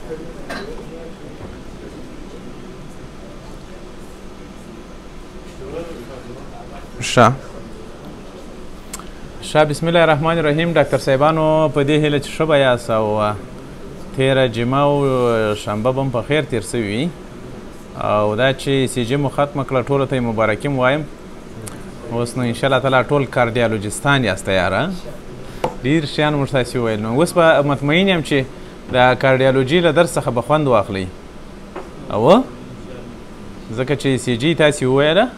ښه بسم الله الرحمن الرحیم. ډاکټر صاحبانو په دې هیله چې ښه به یاست او تېره جمعه او شنبه به هم په خیر تېر سوي وي او دا چې سی جي مو ختمه کړه ټولو ته یې مبارکي م وایم. اوس نو انشاءالله تعالی ټول کارډیالوجستان یاست یاره، ډېر شیان موږ تاسې وویل. نو اوس به مطمئن یم چې د کارډیالوجي له درس څخه به خوند واخلئ او ځکه چې سی جي تاسې وویله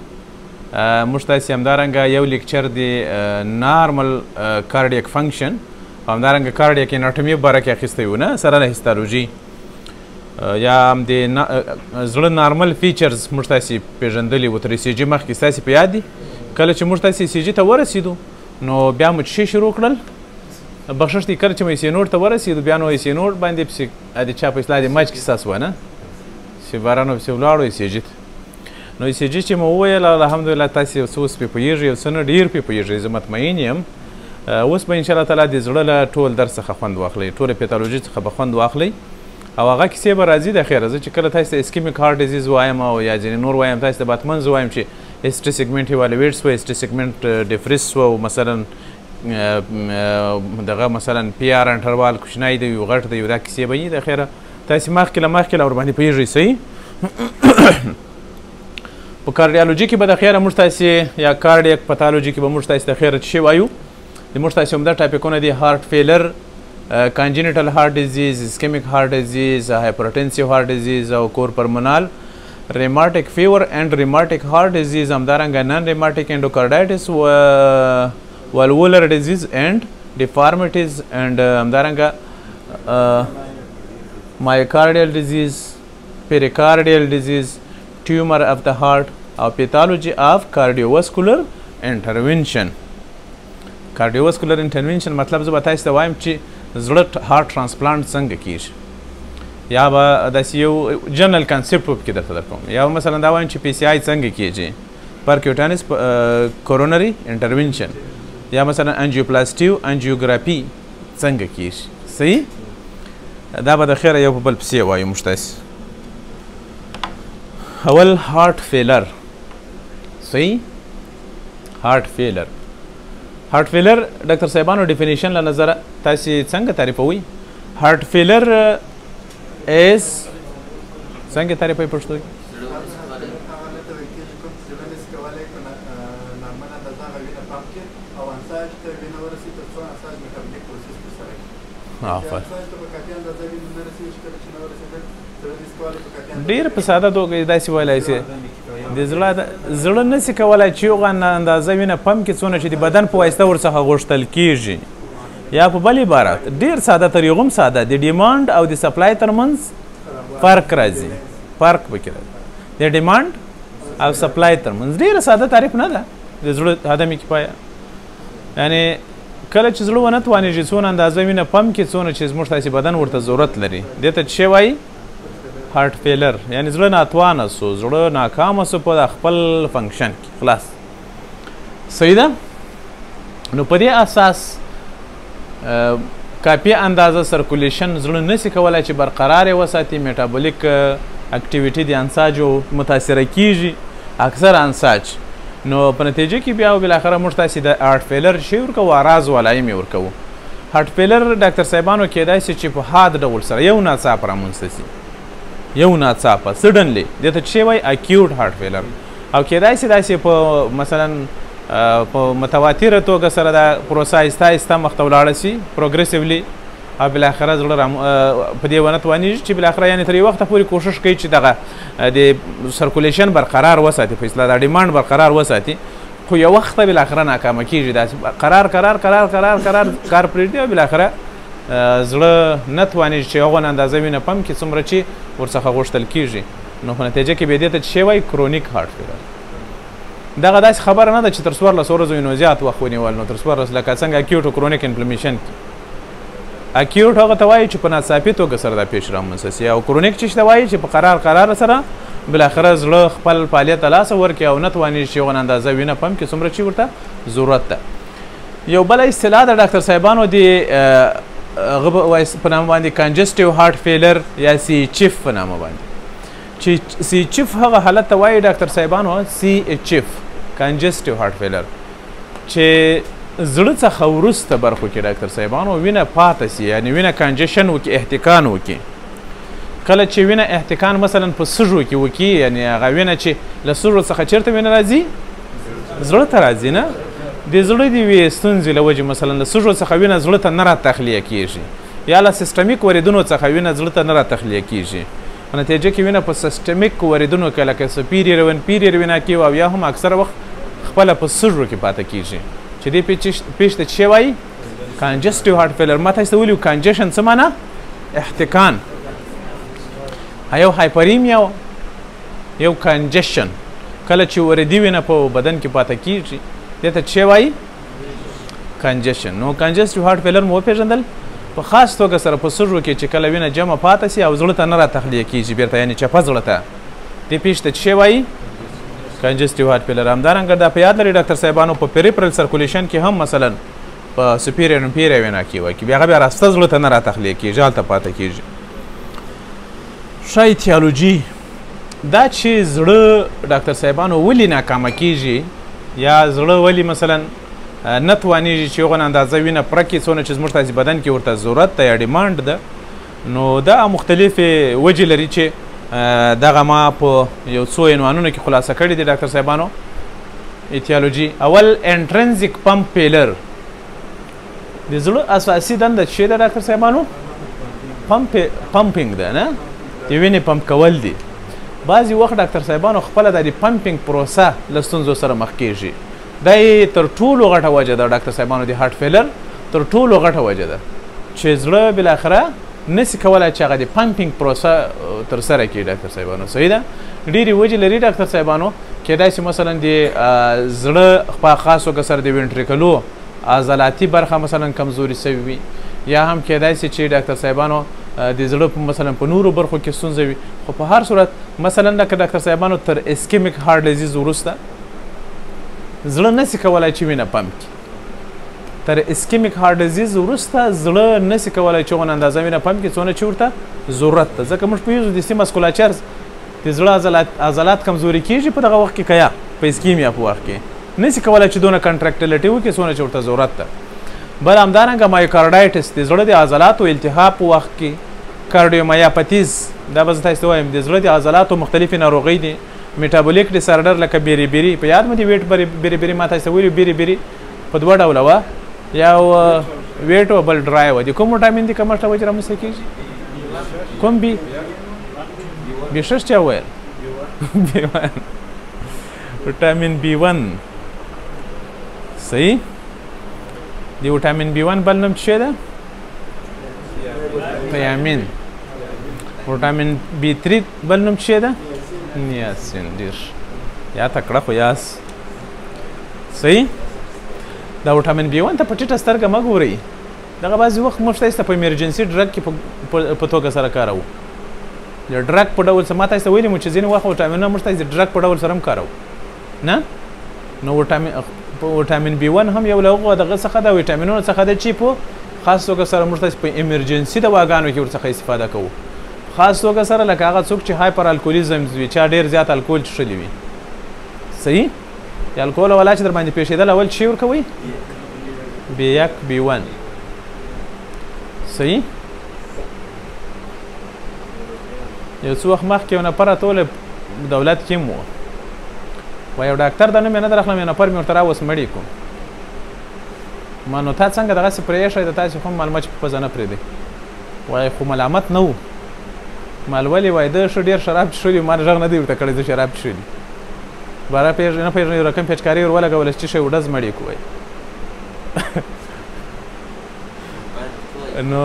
موږ تاسې همدارنګه یو لیکچر دی نارمل کارډیک فنکشن او همدارنګه کارډیک اناټومي په باره کې اخیستی و نه سره له هیستالوژي یا هم د زړه نارمل فیچرز موږ تاسې پېژندلي وو تر سی جي مخکې ستاسې په یاد دي. کله چې موږ تاسې سی جي ته ورسېدو نو بیا مو څه شروع کړل بخښش دی کله چې مو ایسینوډ ته ورسېدو بیا نو ایسینوډ باندې پسې د چا په اصطلاح د مچ کیسه سوه نه چې بارانو پسې ولاړو ای سی جي ته. نو ای سی جي چې مو وویل الحمدلله تاسې څه اوس پرې پوهېږئ او څه نه ډېر پرې پوهېږئ زه مطمئن یم. اوس به انشاءالله تعالی د زړه له ټول درس څخه خوند واخلئ، ټوله پیتالوژي څخه به خوند واخلئ او هغه کیسې به راځي د خیره. زه چې کله تاسې ته اسکیمیک هارټ ډیزیز وایم او یا ځینې نور وایم تاسې ته باتمنز وایم چې ایسټي سیګمنټ ایوالویټ سوه، ایسټي سیګمنټ ډیفریس سوه او مثلا دغه مثلا پی آر انټروال کوچنی دی یو غټ دی یو دا کیسې به وي د خیره تاسې مخکې له مخکې له ورباندې پوهېږئ صحیح. په کارډیالوجي کې به د خیره موږ تاسې یا کارډیک پتالوجي کې به موږ تاسې د خیره څه شی وایو د موږ تاسې عمده ټاپکونه دي هارټ فیلر، کانجینیټل هارټ ډیزیز، اسکیمیک هارټ ډیزیز، هایپرټنسیو هارټ ډیزیز او کور پرمنال، ریماټیک فیور اینڈ ریماټیک هارټ ډیزیز، همدارنګه نن ریماټیک انډوکارډایټس والوولر ډیزیز اینڈ ډیفارمیټیز اینڈ همدارنګه مایوکارډیل ډیزیز، پیریکارډیل ډیزیز، ټیومر اف د هارټ او پیتالوجي اف کارډیوواسکولر انټرونشن. کارډیوواسکولر انټرونشن مطلب زه به تاسې ته وایم چې زړه هارټ ټرانسپلانټ څنګه کیږي یا به داسې یو جنرل کنسپټ پکې درته درکوم یا مثلا دا وایم چې پی سی آی څنګه کیږي، پرکیوټانس کورونري انټرونشن یا مثلا انجیوپلاستیو انجیوګرافي څنګه کیږي. صحیح دا به د خیره یو په بل پسې وایو موږ تاسې. اول هارټ فیلر. صحیح هارټ فیلر ډاکټر صاحبانو ډیفینیشن له نظره تاسې څنګه تعریفوئ؟ هارټ فیلر از څنګه تعریفوئ پښتو کې؟ ډېر په ساده توګه داسې ویلی شي د زړه نسي کولی چې هغه اندازه وینه پمپ کړي څونه چې د بدن په واسطه ورڅخه غوښتل کیږي یا په بل عبارت ډېر ساده طریقه هم ساده د ډیمانډ او د سپلای ترمنځ فرق راځي، فرق پکې راځي د ډیمانډ او سپلای ترمنځ. ډېره ساده تعریف نه ده د زړه عدم کفایه، یعنې کله چې زړه ونه توانېږي څونه اندازه وینه پمپ کړي څونه چې زموږ تاسې بدن ورته ضرورت لري دې ته څه شی وایي؟ هارټ فیلر. یعنې زړه ناتوانه سو، زړه ناکامه سو په خپل فنکشن کې خلاص. صحیح ده؟ نو په دې اساس کافي اندازه سرکولیشن زړه نسي کولی چې برقرار یې وساتي، میټابولیک اکټیویټي د انساجو متاثره کیږي اکثر انساج. نو په نتیجه کې بیا بالاخره موږ تاسې د هارټ فیلر شی ورکوو، اراز والایم یې ورکوو. هارټ فیلر ډاکټر صاحبانو کیدای شي چې په حاد ډول سره یو ناڅاپه رامنځته سي، یو ناڅاپه سډنلی دې ته څه وایي؟ اکیوټ هارټ فیلر. او کیدای شي داسې په مثلا په متواتره توګه سره دا پروسه آهسته آهسته مخته ولاړه سي پروګریسیولی او بالاخره زړه په دې ونه توانېږي چې بالاخره یعنې تر یو وخته پورې کوشش کوي چې دغه د سرکولیشن برقرار وساتي، په اصطلاح د ډیمانډ برقرار وساتي، خو یو وخت بالاخره ناکامه کیږي، داسې قرار کار پرېږدي او بالاخره زړه نه توانېږي چې هغه اندازه وینه پمپ کړي څومره چې ورڅخه غوښتل کیږي. نو په نتیجه کې بیا دې ته څه شی وایي؟ کرونیک هارټ فیلر. دغه داسې خبره نه ده چې تر 14 ورځو یې نو زیات وخت ونیول. نو تر 14 لکه څنګه اکیوټ او کرونیک انفلمیشن کې اکیوټ هغه ته وایي چې په ناڅاپي توګه سره دا پیښ رامنځته سي، او کرونیک چې ته وایي چې په قرار سره بالاخره زړه خپل فعالیت ته لاس ورکړي او نه توانېږي چې هغه اندازه وینه پمپ کړي څومره چې ورته ضرورت ده. یو بله اصطلاح د ډاکټر صاحبانو د هغه په نامه باندې کنجسټیو هارټ فیلر یا سی چیف په نامه باندې چې سی چیف هغه حالت ته وایي ډاکټر صاحبانو سی چیف کنجسټیو هارټ فیلر چې زړه څخه وروسته برخو کې ډاکټر صاحبانو وینه پاته سي یعنې وینه کنجشن وکړي احتکان وکړي کله چې وینه احتکان مثلا په سږو کې وکړي یعنې هغه وینه چې له سږو څخه چېرته وینه راځي زړه ته راځي نه د زړه د یوې ستونزې له وجې مثلا له سږو څخه وینه زړه ته نه راتخلیه کېږي یا له سیسټمیک وریدونو څخه وینه زړه ته نه راتخلیه کېږي په نتیجه کې وینه په سیسټمیک وریدونو کې لکه سپیریر وینپیریر وینه کې او یا هم اکثره وخت خپله په سږو کې پاته کېږي چې دې پیښ ته څه وایي کنجسټیو هارټ فیلر ما تاسو ته ویلي کنجشن څه معنی احتکان یو هایپریمیا یو کنجشن کله چې وردي وینه په بدن کې پاته کېږي دې ته څه وایي کنجشن نو کنجسټیو هارټ فیلر مو وپېژندل په خاص توګه سره په سږو کې چې کله وینه جمع پاته سي او زړه ته نه راتخلیه کېږي بېرته یعنې چپه زړه ته دې پیښ ته څه وایي کنجسټیو هارټ فیلر همدارنګه دا په یاد لري ډاکټر صاحبانو په پیریپرل سرکولیشن کې هم مثلا په سپیریر امپیریر وینا کې وایي بیا هغه بیا راسته زړه ته نه راتخلیه کېږي هلته پاته کېږي ښه ایتیالوجي دا چې زړه ډاکټر صاحبانو ولې ناکامه کېږي یا زړه ولې مثلا نه توانېږي چې هغه اندازه وینه پوره کړي څونه چې زموږ تاسې بدن کې ورته ضرورت ده یا ډیمانډ ده نو دا مختلفې وجې لري چې دغه ما په یو څو عنوانونو کې خلاصه کړي دي ډاکټر صاحبانو ایتیالوجي اول انټرنزیک پمپ فیلر د زړه اساسي دنده څه ده ډاکټر صاحبانو پمپینګ ده نه د وینې پمپ کول دي بعضې وخت ډاکټر صاحبانو خپله د پمپینګ پروسه له ستونزو سره مخ کېږي دا یې تر ټولو غټه وجه ده ډاکټر صاحبانو د هارټ فیلر تر ټولو غټه وجه ده چې زړه بالاخره نسی کولی چې هغه د پمپینګ پروسه ترسره کړي ډاکټر صاحبانو صحیح ده ډېرې وجې لري ډاکټر صاحبانو کیدای شي مثلا د زړه په خاص توګه سره د وینټریکلو عضلاتي برخه مثلا کمزوري سوي وي یا هم کیدای شي چې ډاکټر صاحبانو د زړه مثلا په نورو برخو کې ستونزه وي خو په هر صورت مثلا لکه ډاکټر صاحبانو تر اسکیمیک هارټ ډیزیز وروسته زړه نسی کولی چې وینه پمپ کړي تر اسکیمیک هارټ ډیزیز وروسته زړه نسی کولی چې هغونه اندازه وینه پمپ کړي څونه چې ورته ضرورت ده ځکه موږ پوهېږو د سی مسکولاچر د زړه عضلات کمزوري کېږي په دغه وخت کې که یا په اسکیمیا په وخت کې نسی کولی چې دونه کنټرکټیلیټي وکړي څونه چې ورته ضرورت ده بل همدارنګه مایوکارډایټس د زړه د عضلاتو التهاب په وخت کې کارډیومایاپتیز دا به زه تاسو ته وایم د زړه د عضلاتو مختلفې ناروغۍ دي میټابولیک ډیسارډر لکه بیریبیري په یاد مو دي ویټ بیریبیري ما تاسو ته ویلي بیریبیري په دوه ډوله وه یو ویټ و بل ډرای وه د کوم وټامین دي کمښت وجې رامنځته کېږي کوم بي B6 چا وویل B1 وټامین B1 صحیح د وټامین B1 بل نوم څه ده تیامین وټامین B3 بل نوم څه ده نیاسین ډېر یا تکړه خو یاس صحیح دا وټامین B1 ته په ټیټه سترګه مه ګورئ دغه بعضې وخت موږ تاسو ته په ایمرجنسي ډرګ کې په توګه سره کاروو د ډرګ په ډول ما تاسو ته ویلي مو چې ځینې وخت وټامینونه موږ تاسو د ډرګ په ډول سره هم کاروو نه نو وټامین B1 هم یو له هغو دغه څخه ده وټامینونو څخه ده چې په خاص توګه سره موږ تاسو په ایمرجنسي دواګانو کې ورڅخه استفاده کوو خاص توګه سره لکه هغه څوک چې هایپر الکولیزم وي چا ډېر زیات الکول څښلی وي صحیح د الکول والا چې در باندې پېښېدل اول څه ورکوئ B1 B1 صحیح یو څه وخت مخکې یو نفر راته دولت کې م و یو ډاکټر د نوم یې نه درخلم یو نفر مې ورته راوست مړی کړو ما نو تا څنګه دغسې پرېښی د تاسې خو معلومه چې په پزه نه پرېږدئ وایي خو ملامت نه و مال ولې وایي ده ښه ډېر شراب څښلي ما غږ نه دی ورته کړی زه شراب څښلي باره نه پېژنې رقم پېچکاري ور ولګوله چې څه شی وډز مړی کړو وایي نو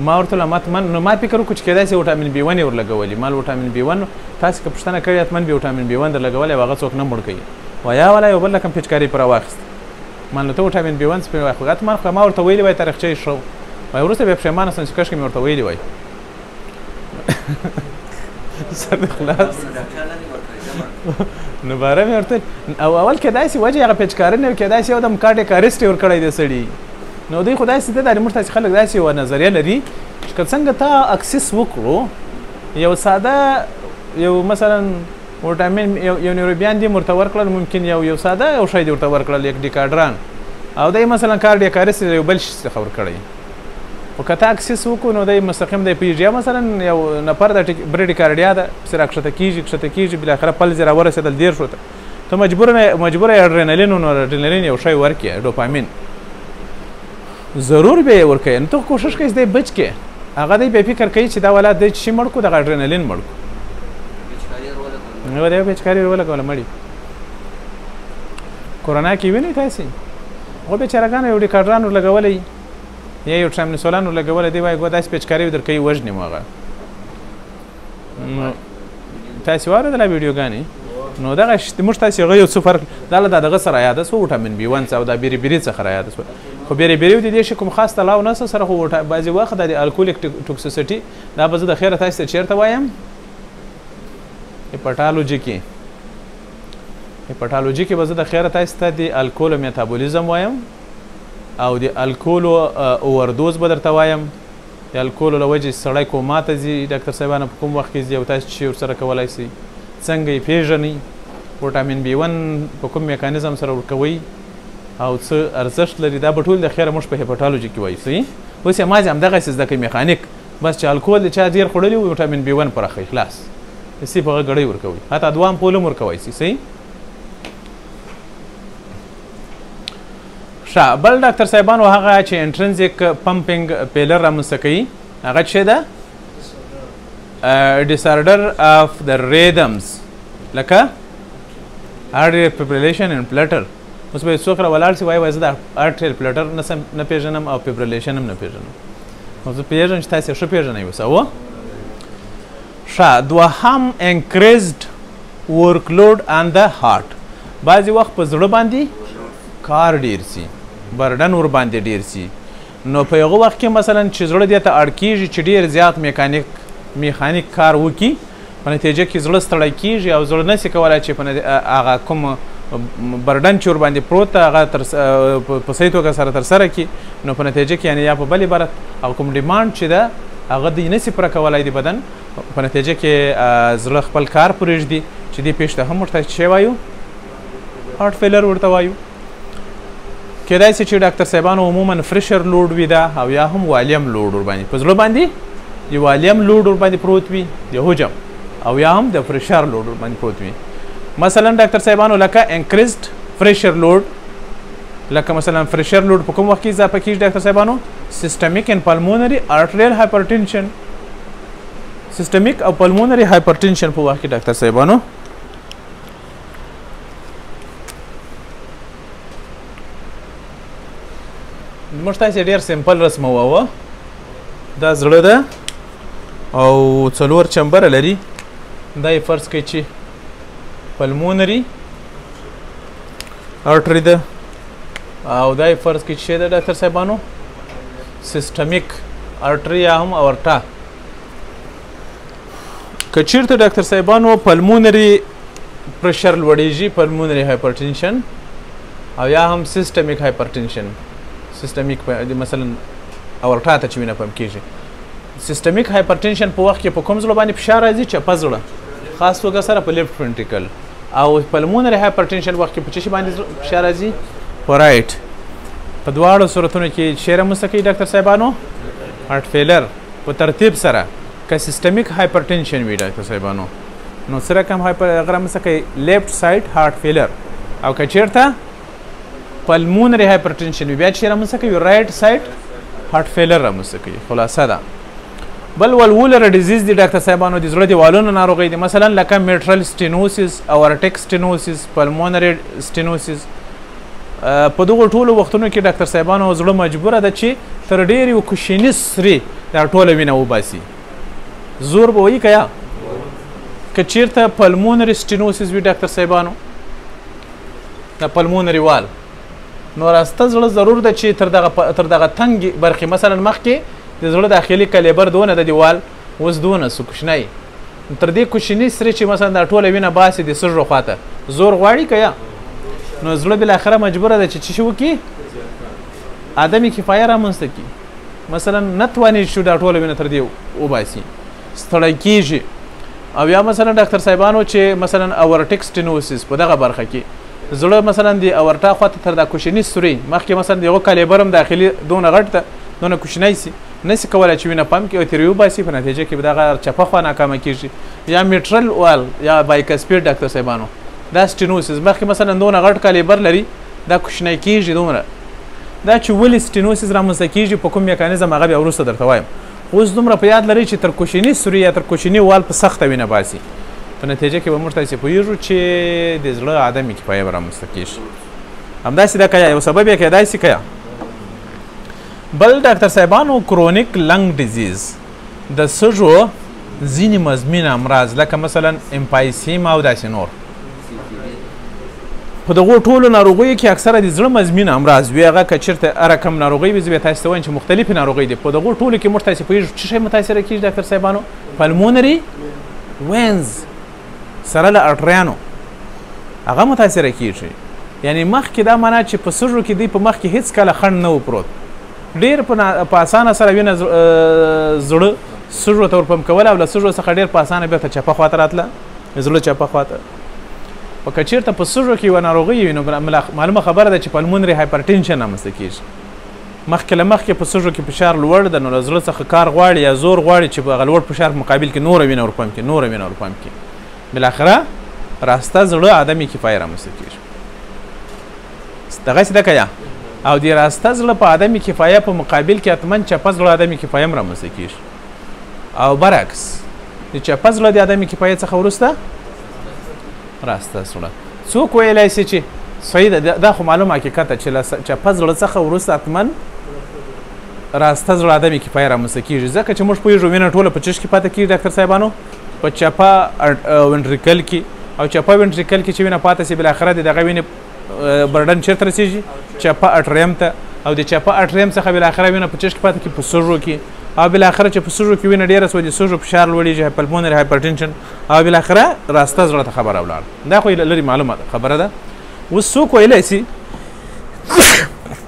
ما ورته ویل نو ما فکر وکړو چې کیدای شي وټامین B1 یې ورلګولي ما وټامین B1 تاسې که پوښتنه کړې حتما به وټامین B1 در لګولی او هغه څوک نه مړ کوي وایه والا یو بل رقم پېچکاري پرې واخیست ما نو ته وټامین B1 سپې واخلو حتما خو ما ورته ویلي وایي تاریخچه یې ښه وایي وروسته بیا پښیمانه شوم چې کاشکې مې ورته ویلي وایي سر دې خلاص نو باره مې ورته او اول کیدای شي وجه هغه پېچکاري نه وي کیدای شي یو دم کارډیک اریسټ یې ورکړی دی سړي نو دوی خو داسې ده موږ تاسې خلک داسې یوه نظریه لري چې که څنګه تا اکسس وکړو یو ساده یو مثلا وټامین یو نیوروبیان دي ورته ورکړل ممکن یو ساده یو شی دې ورته ورکړل یک ډیکاډران او دی مثلا کارډیاکارست یو بل شي څخه ورکړی خو که ته اکسس وکړو نو دی مستقیم دی پیږي یا مثلا یو نفر د بریډیکارډیا ده پسې راکښته کېږي بالاخره پل ځې راورسېدل دېر شو ته مجبوره یې اډرینالین نو اډرینالین یو شی ورکړې ډوپامین ضرور به یې ورکوې نو ته کوشش کوې دی بچ کې هغه دی بیا فکر کوي چې دا ولاد دی چې مړ کړو دغه اډرینالین مړ کړو نو دی بیچکاري ولګوله مړي کورونا کې وینئ تاسې هغو بیچارهګانو یو ډیکاډران ورلګولی یا یو ټرامنسولان ورلګولی دی وایي ګوه داسې پیچکاري در کوي وژنې مو هغه تاسې واورېدله ویډیوګانې نو دغه موږ تاسې هغه یو څه فرق دا له دغه سره یاده سوه وټامین بي 1 او دا بیري څخه رایاده سوه خو بیري د دې شي کوم خاص تلاو نسته سره خو بعضې وخت د الکولیک ټوکسیسټي دا به زه د خیره تاسې ته چېرته وایم پتالوژي کې به زه د خیره تاسې ته د الکولو میتابولیزم وایم او د الکولو اووردوز به درته وایم د الکولو له وجې سړی کوما ته ځي ډاکټر صاحبانه په کوم وخت کې ځي او تاسې چې ورسره کولی شئ څنګه یې پېژنئ وټامین بي 1 په کوم میکانیزم سره ورکوئ او څه ارزښت لري دا به ټول د خیره موږ په هیپاټالوژي کې وایو صحیح اوس یې همدغسې زده کوي میخانیک بس چې الکول د چا ډېر خوړلي وي وټامین بي 1 پراخوي خلاص سی په هغه ګړۍ ورکوي حتی دوام پول هم ورکوی شي صحیح ښه بل ډاکټر صاحبانو هغه چې انټرنزیک پمپینګ پیلر رامنځته کوي هغه څه ده ډیسارډر اف د ریدمز لکه آرټریل فیبریلیشن ان پلټر اوس به څوک راولاړ شي وایي زه د آرټریل پلټر نه پېژنم او فیبریلیشن هم نه پېژنم نو زه پېژنم چې تاسې ښه پېژنئ اوس او ښه دوهم انکریزډ ورکلوډ آن د هارټ بعضې وخت په زړه باندې کار ډېر سي برډن ور باندې ډېر سي نو په هغه وخت کې مثلا چې زړه دې ته اړ کېږي چې ډېر زیات میخانیک کار وکړي په نتیجه کې زړه ستړی کېږي او زړه نسي کولی چې هغه کوم برډن چې ور باندې پروت ده هغه په صحیح توګه سره ترسره کړي نو په نتیجه کې یعنې یا په بلې بره او کوم ډیمانډ چې ده هغه دوی نسي پوره کولی د بدن په نتیجه کې زړه خپل کار پرېږدي چې دې پېښ ته هم ورته څه شی وایو هارټ فیلر ورته وایو کیدای شي چې ډاکټر صاحبانو عموما فرشر لوډ وي دا او یا هم والیم لوډ ور باندې په زړه باندې د والیم لوډ ور باندې پروت وي د حجم او یا هم د فرشر لوډ ور باندې پروت وي مثلا ډاکټر صاحبانو لکه انکریزډ فرشر لوډ لکه مثلا فرشر لوډ په کوم وخت کې اضافه کیږي ډاکټر صاحبانو سیستمیک ان پلمونري آرټریل هایپرټنشن سیستمیک او پلمونري هایپرټنشن په وخت کې ډاکټر صاحبانو موږ تاسې ډېر سمپل رسمووه دا زړه ده او 4 چمبره لري دا یې فرض کړئ چې پلمونري آرټري ده او دا یې فرض کړئ چې ده ډاکټر صاحبانو سیسټمیک آرټري یا هم اورټا که چیرته ډاکټر صاحبانو پلمونري پرشر لوړیږي پلمونري هایپرټنشن او یا هم سیسټمیک هایپرټنشن سیستمیک مثلا اورټا ته چې وینه پمپ کېږي سیستمیک هایپرټنشن په وخت کې په کوم زړه باندې فشار راځي چپه زړه خاص توګه سره په لیفټ فرنټیکل او پلمونري هایپرټنشن وخت کې په څه باندې فشار راځي په رایټ په دواړو صورتونو کې شی رامنځته کوي ډاکټر صاحبانو هارټ فیلر په ترتیب سره که سیستمیک هایپرټنشن وي ډاکټر صاحبانو نو سره کم هغه رامنځته کوي لیفټ سایډ هارټ فیلر او که چیرته پلمونري هایپرټنشن وي بیا چې رامنځته کوي رایټ سایډ هارټ فیلر رامنځته کوي خلاصه ده بل ولولر ډیزیز دی ډاکټر صاحبانو د زړه د والونو ناروغۍ دي مثلا لکه میټرل سټینوسیس او ارټیک سټینوسیس پلمونري سټینوسیس په دغو ټولو وختونو کې ډاکټر صاحبانو زړه مجبوره ده چې تر ډېرې کوشني سرې دا ټوله وینه وباسي زور به وایي که یا که چیرته پلمونري سټینوسیس وي ډاکټر صاحبانو دا پلمونري وال نو راسته زړه ضرور ده چې تر دغه تنګ برخې مثلا مخکې د زړه داخلي کلیبر دونه د دیوال اوس دونه سو کوچنی تر دې کوچني سرې چې مثلا دا ټوله وینه باسي د سږو خواته زور غواړي که یا نو زړه بالاخره مجبوره ده چې څه شي وکړي عدم کفایه رامنځته کړي مثلا نه تواني چې دا ټوله وینه تر دې وباسي ستړی کېږي او یا مثلا ډاکټر صاحبانو چې مثلا اورټیک سټینوسس په دغه برخه کې زړه مثلا د اورټا خواته تر دا کوچني سوري مخکې مثلا د یو کالیبر هم داخلي دونه غټ ته دونه کوچنی سي نسي کولی چې وینه پمپ کړي او ترې وباسي په نتیجه کې به دغه چپه خوا ناکامه کېږي یا میټرل وال یا بایکسپیډ ډاکټر صاحبانو دا سټینوسس مخکې مثلا دونه غټ کالیبر لري دا کوچنی کېږي دومره دا چې ولې سټینوسس رامنځته کېږي په کوم میکانیزم هغه بیا وروسته درته وایم اوس دومره په یاد لرئ چې تر کوچني سوري یا تر کوچني وال په سخته وینه باسي په نتیجه کې به موږ تاسې پوهېږو چې د زړه عدم کفایه به رامنځته کېږي همداسې دا که یو سبب یې کیدای سي که بل ډاکټر صاحبانو کرونیک لنګ ډیزیز د سږو ځینې مزمین امراض لکه مثلا امپایسیما او داسې نور په دغو ټولو ناروغیو کې اکثره د زړه مزمین امراض وي هغه که چېرته هر کم ناروغۍ وي زه بیا تاسو ته وایم چې مختلفې ناروغۍ دي په دغو ټولو کې موږ تاسې پوهېږو څه شی متاثره کېږي ډاکټر صاحبانو پلمونري وینز سره له اټریانو هغه متاثره کېږي یعنی مخکې دا معنا چې په سږو کې دی په مخ کې هېڅ کله خنډ نه و پروت ډېر په اسانه سره وینه زړه سږو ته ورپمپ کوله او له سږو څخه ډېر په اسانه بېرته چپه خواته راتله زړه چپه خواته په که چېرته په سږو کې یوه ناروغي وي نو معلومه خبره ده چې پلمونري هایپرټینشن رامنځته کېږي مخکې له مخکې په سږو کې فشار لوړ ده نو له زړه څخه کار غواړي یا زور غواړي چې په هغه لوړ فشار په مقابل کې نوره وینه ورپمپ کړي نوره وینه ورپمپ کړي بالاخره راسته زړه عدم کفایه رامنځته کېږي دغسې ده که یا او د راسته زړه په عدم کفایه په مقابل کې حتما چپه زړه عدم کفایه هم رامنځته کېږي او برعکس د چپه زړه د عدم کفایې څخه وروسته راسته زړه څوک ویلی سي چې صحیح ده دا خو معلوم حقیقت ده چې له چپه زړه څخه وروسته حتما راسته زړه عدم کفایه رامنځته کېږي ځکه چې موږ پوهېږو وینه ټوله په چش کې پاته کېږي ډاکټر صاحبانو په چپه ونټریکل کې او چپه ونټریکل کې چې وینه پاته سي بالاخره د دغه وینې برډن چېرته رسېږي چپه اټریم ته او د چپه اټریم څخه بالاخره وینه په چش کې پاته کېږي په سږو کې او بالاخره چې په سږو کې وینه ډېره سوه د سږو فشار لوړېږي پلمونري هایپرټینشن او بالاخره راسته زړه ته خبره ولاړه دا خو لرې معلومه ده خبره ده اوس څوک ویلی سي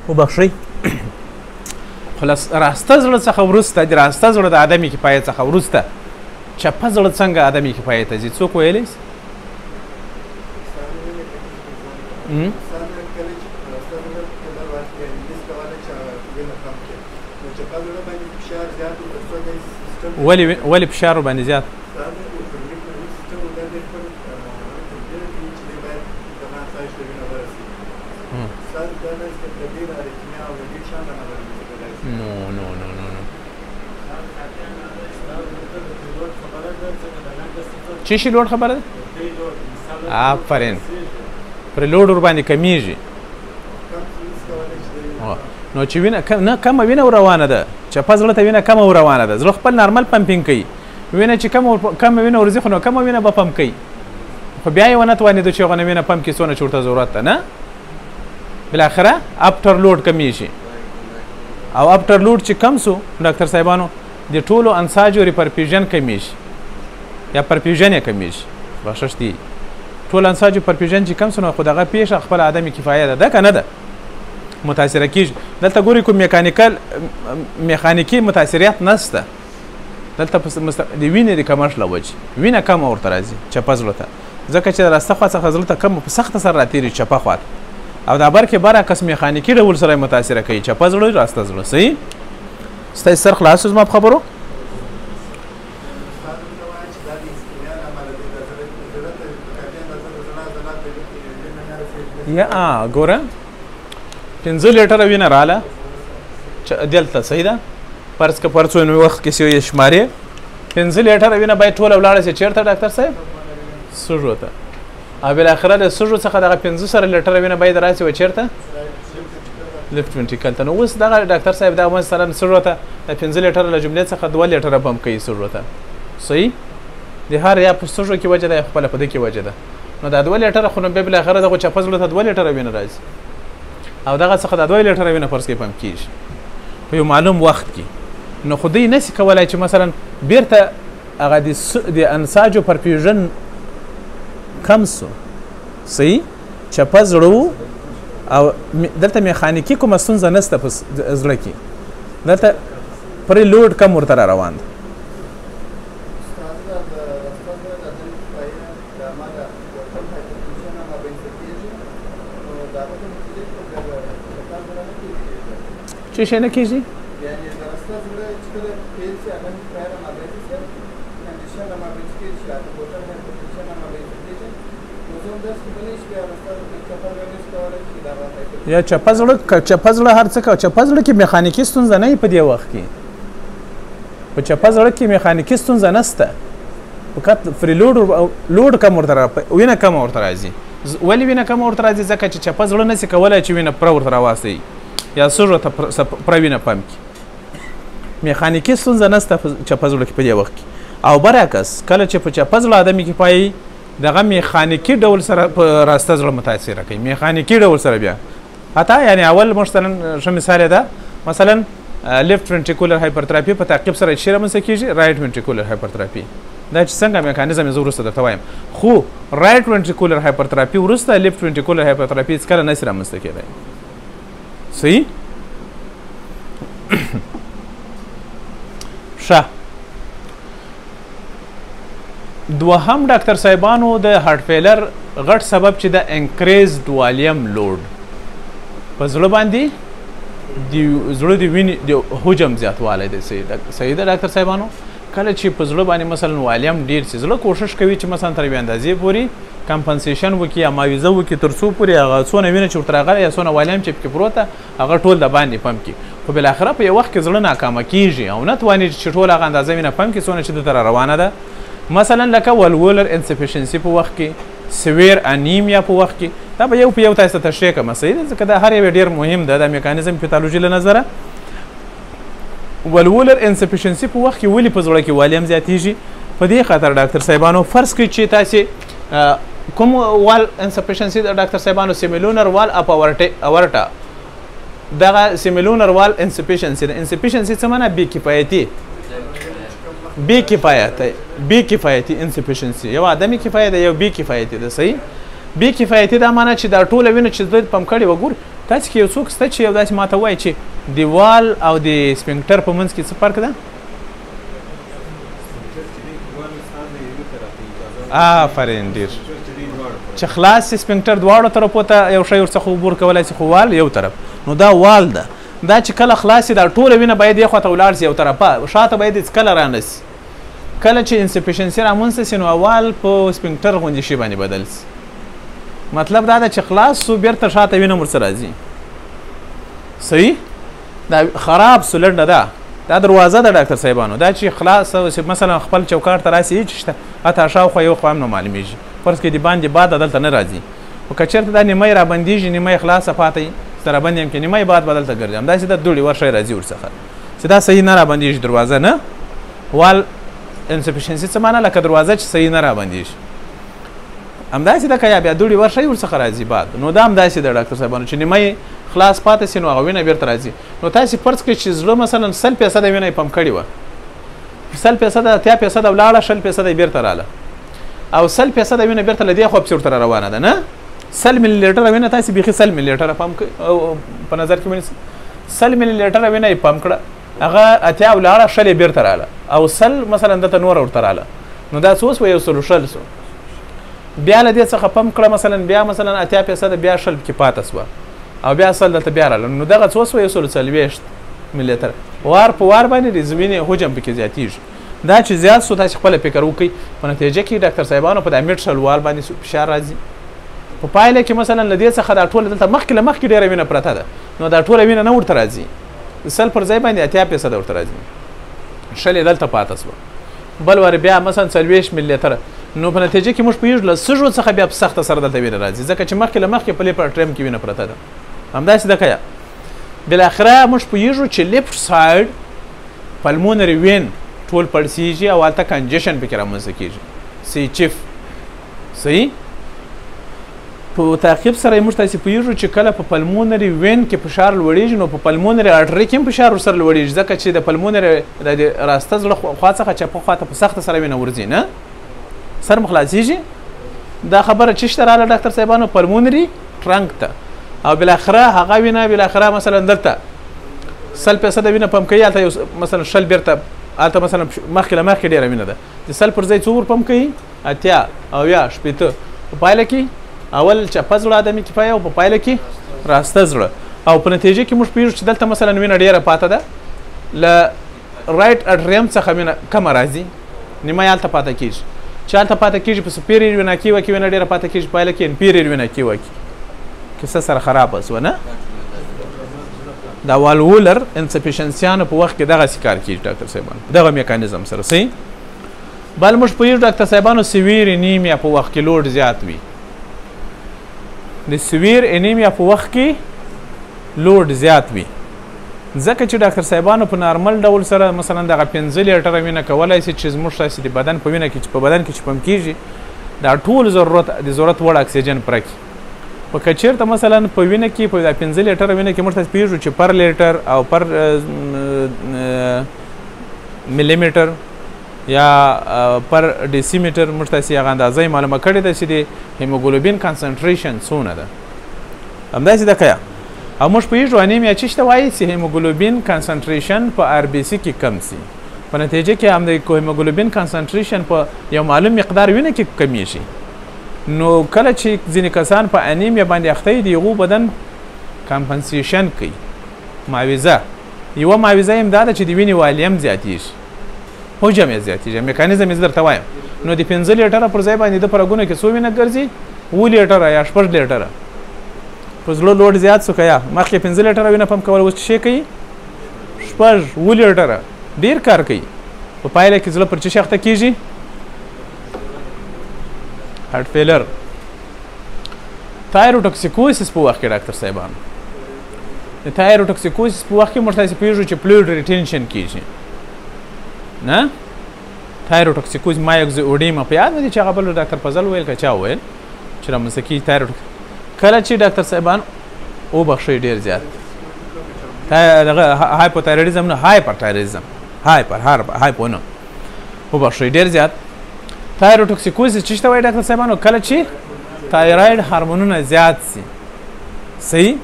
وبخښئ خو راسته زړه څخه وروسته د راسته زړه د عدم کفایې څخه وروسته چپه زړه څنګه عدم کفایې ته ځي څوک ویلی سي ولې فشار باندې زیات چی شي لوډ خبره ده آفرین پر لوډ ورباندې کمیږي نو چې وینه نه کمه وینه روانه ده چپه زړه ته وینه کمه روانه ده زړه خپل نارمل پمپینګ کوي وینه چې کمه وینه ورځي خو نو کمه وینه به پمپ کوي خو بیا یې ونه توانېدو چې هغه وینه پمپ کړي څونه چې ورته ضرورت ده نه بالاخره اپټر لوډ کمیږي او اپټر لوډ چې کم سو ډاکټر صاحبانو د ټولو انساجو ریپرفیوژن کمیږي یا پرفیوژن یې کمیږي بخښش دی ټول انساجو پرفیوژن چې کم سو نو خو دغه پیښه خپل عدم کفایه ده که نه ده متاثره کیږي دلته ګورئ کوم میخانیکي متاثریت نشته دلته د وینې د کمښت له وجې وینه کمه ورته راځي چپه زړه ته ځکه چې د راسته خوا څخه زړه ته کمه په سخته سره راتېري چپه خوا ته او دا برکې برعکس میخانیکي ډول سره یې متاثره کوي چپه زړه راسته زړه صحیح ستاسې سر خلاص شو زما په خبرو یا ګوره 5 لیټره وینه راله دلته صحیح ده فرض که پرڅو نو وخت کې یې شمارې 5 لیټره وینه باید ټوله ولاړه سي چېرته ډاکټر صاحب سږو ته او بالاخره د سږو څخه دغه 5 سره لیټره وینه باید راسي و چېرته لیفت ونټریکل ته نو اوس دغه ډاکټر صاحب دا مثلا سږو ته د 5 لیټره له جملې څخه 2 لیټره پمپ کوي سږو ته صحیح د هر یا په سږو کې وجه ده خپله په دې کې وجه ده نو دا 2 لیټره خو نو بیا بالاخره دغه چپه زړه ته 2 لیټره وینه راځي او دغه څخه د 2 لیټره وینه فرض کې پمپ کېږي په یو معلوم وخت کې نو خو دوی نسي کولی چې مثلا بیرته هغه د انساجو پرفیوژن کم سو صحیح چپه زړه و او دلته میخانیکي کومه ستونزه نشته په زړه کې دلته پرې لوډ کم ورته را روان دی څه شی نه کېږي یا چپه زړه هر څه کوه چپه زړه کې میخانیکي ستونزه نه وي په دې وخت کې په چپه زړه کې میخانیکي ستونزه نشته فقط فری لوډ کم ورته وینه کمه ورته راځي ولې وینه کمه ورته راځي ځکه چې چپه زړه نشي کولی چې وینه پوره ورته راواستوي یا سږو ته پوره وینه پمپ کړي میخانیکي ستونزه نشته په چپه زړه کې په دې وخت کې او برعکس کله چې په چپه زړه آدمي کې پایي دغه میخانیکي ډول سره په راسته زړه متاثره کوي میخانیکي ډول سره بیا حتی یعنی اول مثلا ښه مثال ده مثلا لیفت ventricular hypertrophy په تعقیب سره شي رامنځته کېږي رایټ ventricular hypertrophy دا چې څنګه میکانیزم یې زه وروسته درته وایم خو رایټ ventricular hypertrophy وروسته لیفت ventricular hypertrophy هېڅکله نشي رامنځته کېدی صحیح ښه دوهم ډاکټر صاحبانو د هارټ فیلر غټ سبب چې د انکریزډ والیم لوډ په زړه باندې د زړه د وینې د حجم زیاتوالی دی صحیح ده ډاکټر صاحبانو کله چې په زړه باندې مثلا والیم ډېر شي زړه کوشش کوي چې مثلا تر یوې اندازې پورې کمپنسیشن وکړي یا معاوضه وکړي تر څو پورې هغه څونه وینه چې ورته راغلی یا څونه والیم چې پکې پروت ده هغه ټول د باندې پمپ کړي خو بالاخره په یو وخت کې زړه ناکامه کېږي او نه توانېږي چې ټول هغه اندازه وینه پمپ کړي څونه چې دلته را روانه ده مثلا لکه والوولر انسفیشنسي په وخت کې سویر انیمیا په وخت کې دا به یو په یو تاسو ته تشریح کوم صحیح ده ځکه دا هر یو ډېر مهم ده د میکانیزم پتالوژي له نظره والوولر انسفیشنسي په وخت کې ولې په زړه کې والیم زیاتېږي په دې خاطر ډاکټر صاحبانو فرض کړئ چې تاسې کوم وال انسفیشنسي د ډاکټر صاحبانو سیمیلونر وال اپ اورټا دغه سیمیلونر وال انسفیشنسي د انسفیشنسي څه معنی بې کفایتي انسفیشنسي یو آدمي کفایت ده یو بې کفایتي ده صحیح بې کفایتي دا معنی چې دا ټوله وینه چې زړه پمپ کړې وګورئ تاسې کې یو څوک شته چې یو داسې ماته وایي چې د وال او د سپینکټر په منځ کې څه فرق ده آفرین ډېر چې خلاص سپینکټر دواړو طرفو ته یو شی ورڅخه عبور کولی شي خو وال یو طرف نو دا وال ده دا چې کله خلاص دا ټوله وینه باید یې خواته ولاړ شي یو طرفه شاته باید هېڅکله رانشي کله چې انسفیشنسي رامنځته شي نو وال په سپینکټر غوندې شي باندې بدل شي مطلب دا ده چې خلاص سو بیرته شاته وینه ورڅه راځي صحیح دا خراب سلنډه ده دا دروازه ده ډاکټر صاحبانو دا چې خلاص مثلا خپل چوکاټ ته راسي هېڅ شته حتی شاوخوا یو خوا هم نه معلومېږي فرض کړئ د باندې باد دلته نه راځي خو که چېرته دا نیمه یې رابندېږي نیمه یې خلاصه پاته وي سره بند یم کې نیمه یې باد به دلته ګرځي همداسې دا دوړې ورشی راځي ورڅخه چې دا صحیح نه رابندېږي دروازه نه وال انسفیشنسي څه معنی لکه دروازه چې صحیح نه رابندېږي همداسې ده که یا بیا دوړې ورشی ورڅخه راځي باد نو دا همداسې ده ډاکټر صاحبانو چې نیمه یې خلاص پاتې سي نو هغه وینه بیرته راځي نو تاسې فرض کړئ چې زړه مثلا 100% وینه یې پمپ کړې وه 100% 80% ولاړه 60% یې بیرته راله او 100% وینه بیرته له دې خوا پسې ورته را روانه ده نه 100 ملي لیټره وینه تاسې بیخي 100 ملي لیټره پمپ په نظر کې ونیسئ 100 ملي لیټره وینه یې پمپ کړه هغه 80 ولاړه 60 یې بیرته راله او 100 مثلا دته نوره ورته راله نو دا څه وسوه یو سلو 100 سو بیا له دې څخه پمپ کړه مثلا بیا مثلا 80% بیا 100 کې پاته سوه او بیا 100 دلته بیا راله نو دغه څه وسوه یو سلو 40 ملي لیټره وار په وار باندې د وینې حجم پکې زیاتېږي دا چې زیات سو تاسې خپله فکر وکړئ په نتیجه کې ډاکټر صاحبانو په دا میډشل وال باندې فشار راځي په پایله کې مثلا له دې څخه دا ټوله دلته مخکې له مخکې ډېره وینه پرته ده نو دا ټوله وینه نه ورته راځي 100 پر ځای باندې 80% ورته راځي 100 دلته پاته سوه بل وار بیا مثلا 40 ملي لیټره نو په نتیجه کې موږ پوهېږو له سږو څخه بیا په سخته سره دلته وینه راځي ځکه چې مخکې له مخکې په لیپر ټریم کې وینه پرته ده همداسې ده که یا بالاخره موږ پوهېږو چې لیفټ ساید پلمونري وین ټول پړسېږي او هلته کنجیشن پکې رامنځته کېږي سی چیف صحیح په تعقیب سره موږ تاسې پوهېږو چې کله په پلمونري وین کې فشار لوړېږي نو په پلمونري اټري کې هم فشار ورسره لوړېږي ځکه چې د پلمونري د راسته زړه خوا څخه چپه خوا ته په سخته سره وینه ورځي نه سر مو خلاصېږي دا خبره چې شته راله ډاکټر صاحبانو پلمونري ټرنک ته او بالاخره هغه وینه بالاخره مثلا دلته 100% وینه پمپ کوي، هلته یو مثلا 100 بیرته هلته مثلا مخکې له مخکې ډېره وینه ده، د 100 پر ځای څو ور پمپ کوي؟ 80 اویا شپېته. په پایله کې اول چپه زړه آدمي کفایه او په پایله کې راسته زړه، او په نتیجه کې موږ پوهېږو چې دلته مثلا وینه ډېره پاته ده، له رایټ اټریم څخه وینه کمه راځي، نیمه یې هلته پاته کېږي، چې هلته پاته کېږي په سپیریر وینا کیوه کې وینه ډېره پاته کېږي، پایله کې انپیریر وینا کیوه کې کیسه سره خرابه شوه نه. دا والوولر انسفیشنسیانو په وخت کې دغسې کار کېږي ډاکټر صاحبانو، دغه میکانیزم سره. صحیح. بل موږ پوهېږو ډاکټر صاحبانو سویر انیمیا په وخت کې لوډ زیات وي، د سویر انیمیا په وخت کې لوډ زیات وي، ځکه چې ډاکټر صاحبانو په نارمل ډول سره مثلا دغه 5 لیټره وینه کولی شي چې زموږ ستاسې د بدن په وینه کې چې په بدن کې چې پمپ کېږي دا ټول ضرورت وړ اکسیجن پوره کړي. په که چېرته مثلا په وینه کې په 5 لیټره وینه کې موږ تاسې پوهېږو چې پر لیټر او پر ملیمیټر یا پر ډیسیمیټر موږ تاسې هغه اندازه یې معلومه کړې ده چې د هیموګلوبین کنسنټریشن څونه ده، همداسې ده که او موږ پوهېږو انیمیا څه ته وایي چې هیموګلوبین کنسنټریشن په آر بي سي کې کم سي، په نتیجه کې هم د هیموګلوبین کنسنټریشن په یو معلوم مقدار وینه کې کمیږي. نو کله چې ځینې کسان په انیمیا باندې اخته وي د هغو بدن کمپنسیشن کوي، معاوضه، یوه معاوضه یې هم دا ده چې د وینې والیم زیاتېږي، حجم یې زیاتېږي، میکانیزم یې زه درته وایم. نو د 5 لیټره پر ځای باندې د په رګونو کې څو وینه ګرځي؟ 7 لیټره یا 8 لیټره. په زړه لوډ زیات شو که یا مخکې 5 لیټره وینه پمپ کول، اوس څه شی کوي؟ 8 لیټره، ډېر کار کوي. په پایله کې زړه پر څه شي اخته کېږي؟ هارټ فیلر. تایروټوکسیکوسس په وخت کې ډاکټر صاحبانو، د تایروټوکسیکوسس په وخت کې موږ تاسې پوهېږو چې فلویډ ریټینشن کېږي نه. تایروټوکسیکوز مایوکس اوډیما په یاد مې دي چې هغه بل ډاکټر فضل ویل که چا ویل چې رامنځته کېږي تایروټوکسیکوز کله چې ډاکټر صاحبان وبخښئ ډېر زیات دغه هایپوتایرویډیزم نه هایپرتایرویډیزم هایپو نه وبخښئ ډېر زیات. تایروټوکسیکوزس څه ته وایي ډاکټر صاحبانو؟ کله چې تایراید هارمونونه زیات سي. صحیح.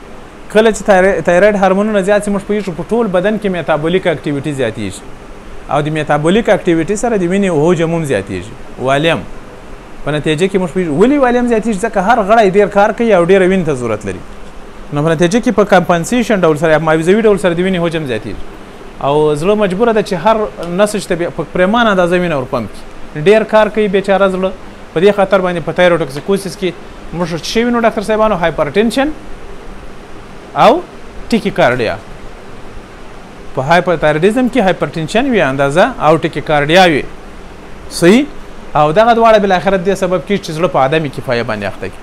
کله چې تایراید هارمونونه زیات سي موږ پوهېږو په ټول بدن کې میتابولیک اکټیویټي زیاتېږي، او د میتابولیک اکټیویټي سره د وینې حجم هم زیاتېږي، والیم. په نتیجه کې موږ پوهېږو ولې والیم زیاتېږي؟ ځکه هر غړی ډېر کار کوي او ډېره وینې ته ضرورت لري، نو په نتیجه کې په کمپنسیشن ډول سره یا معاوضوي ډول سره د وینې حجم زیاتېږي، او زړه مجبوره ده چې هر نسج ته په پرېمانه اندازه وینه ورپمپ کړي، ډېر کار کوي بیچاره زړه. په دې خاطر باندې په تایروټوکسیکوسس کې موږ څه شی وینو ډاکټر صاحبانو؟ هایپرټنشن او ټیکیکارډیا. په هایپرتایرویډیزم کې هایپرټنشن وي اندازه او ټیکیکارډیا وي. صحیح. او دغه دواړه بالاخره دې سبب کېږي چې زړه په عدم کفایه باندې اخته کړي.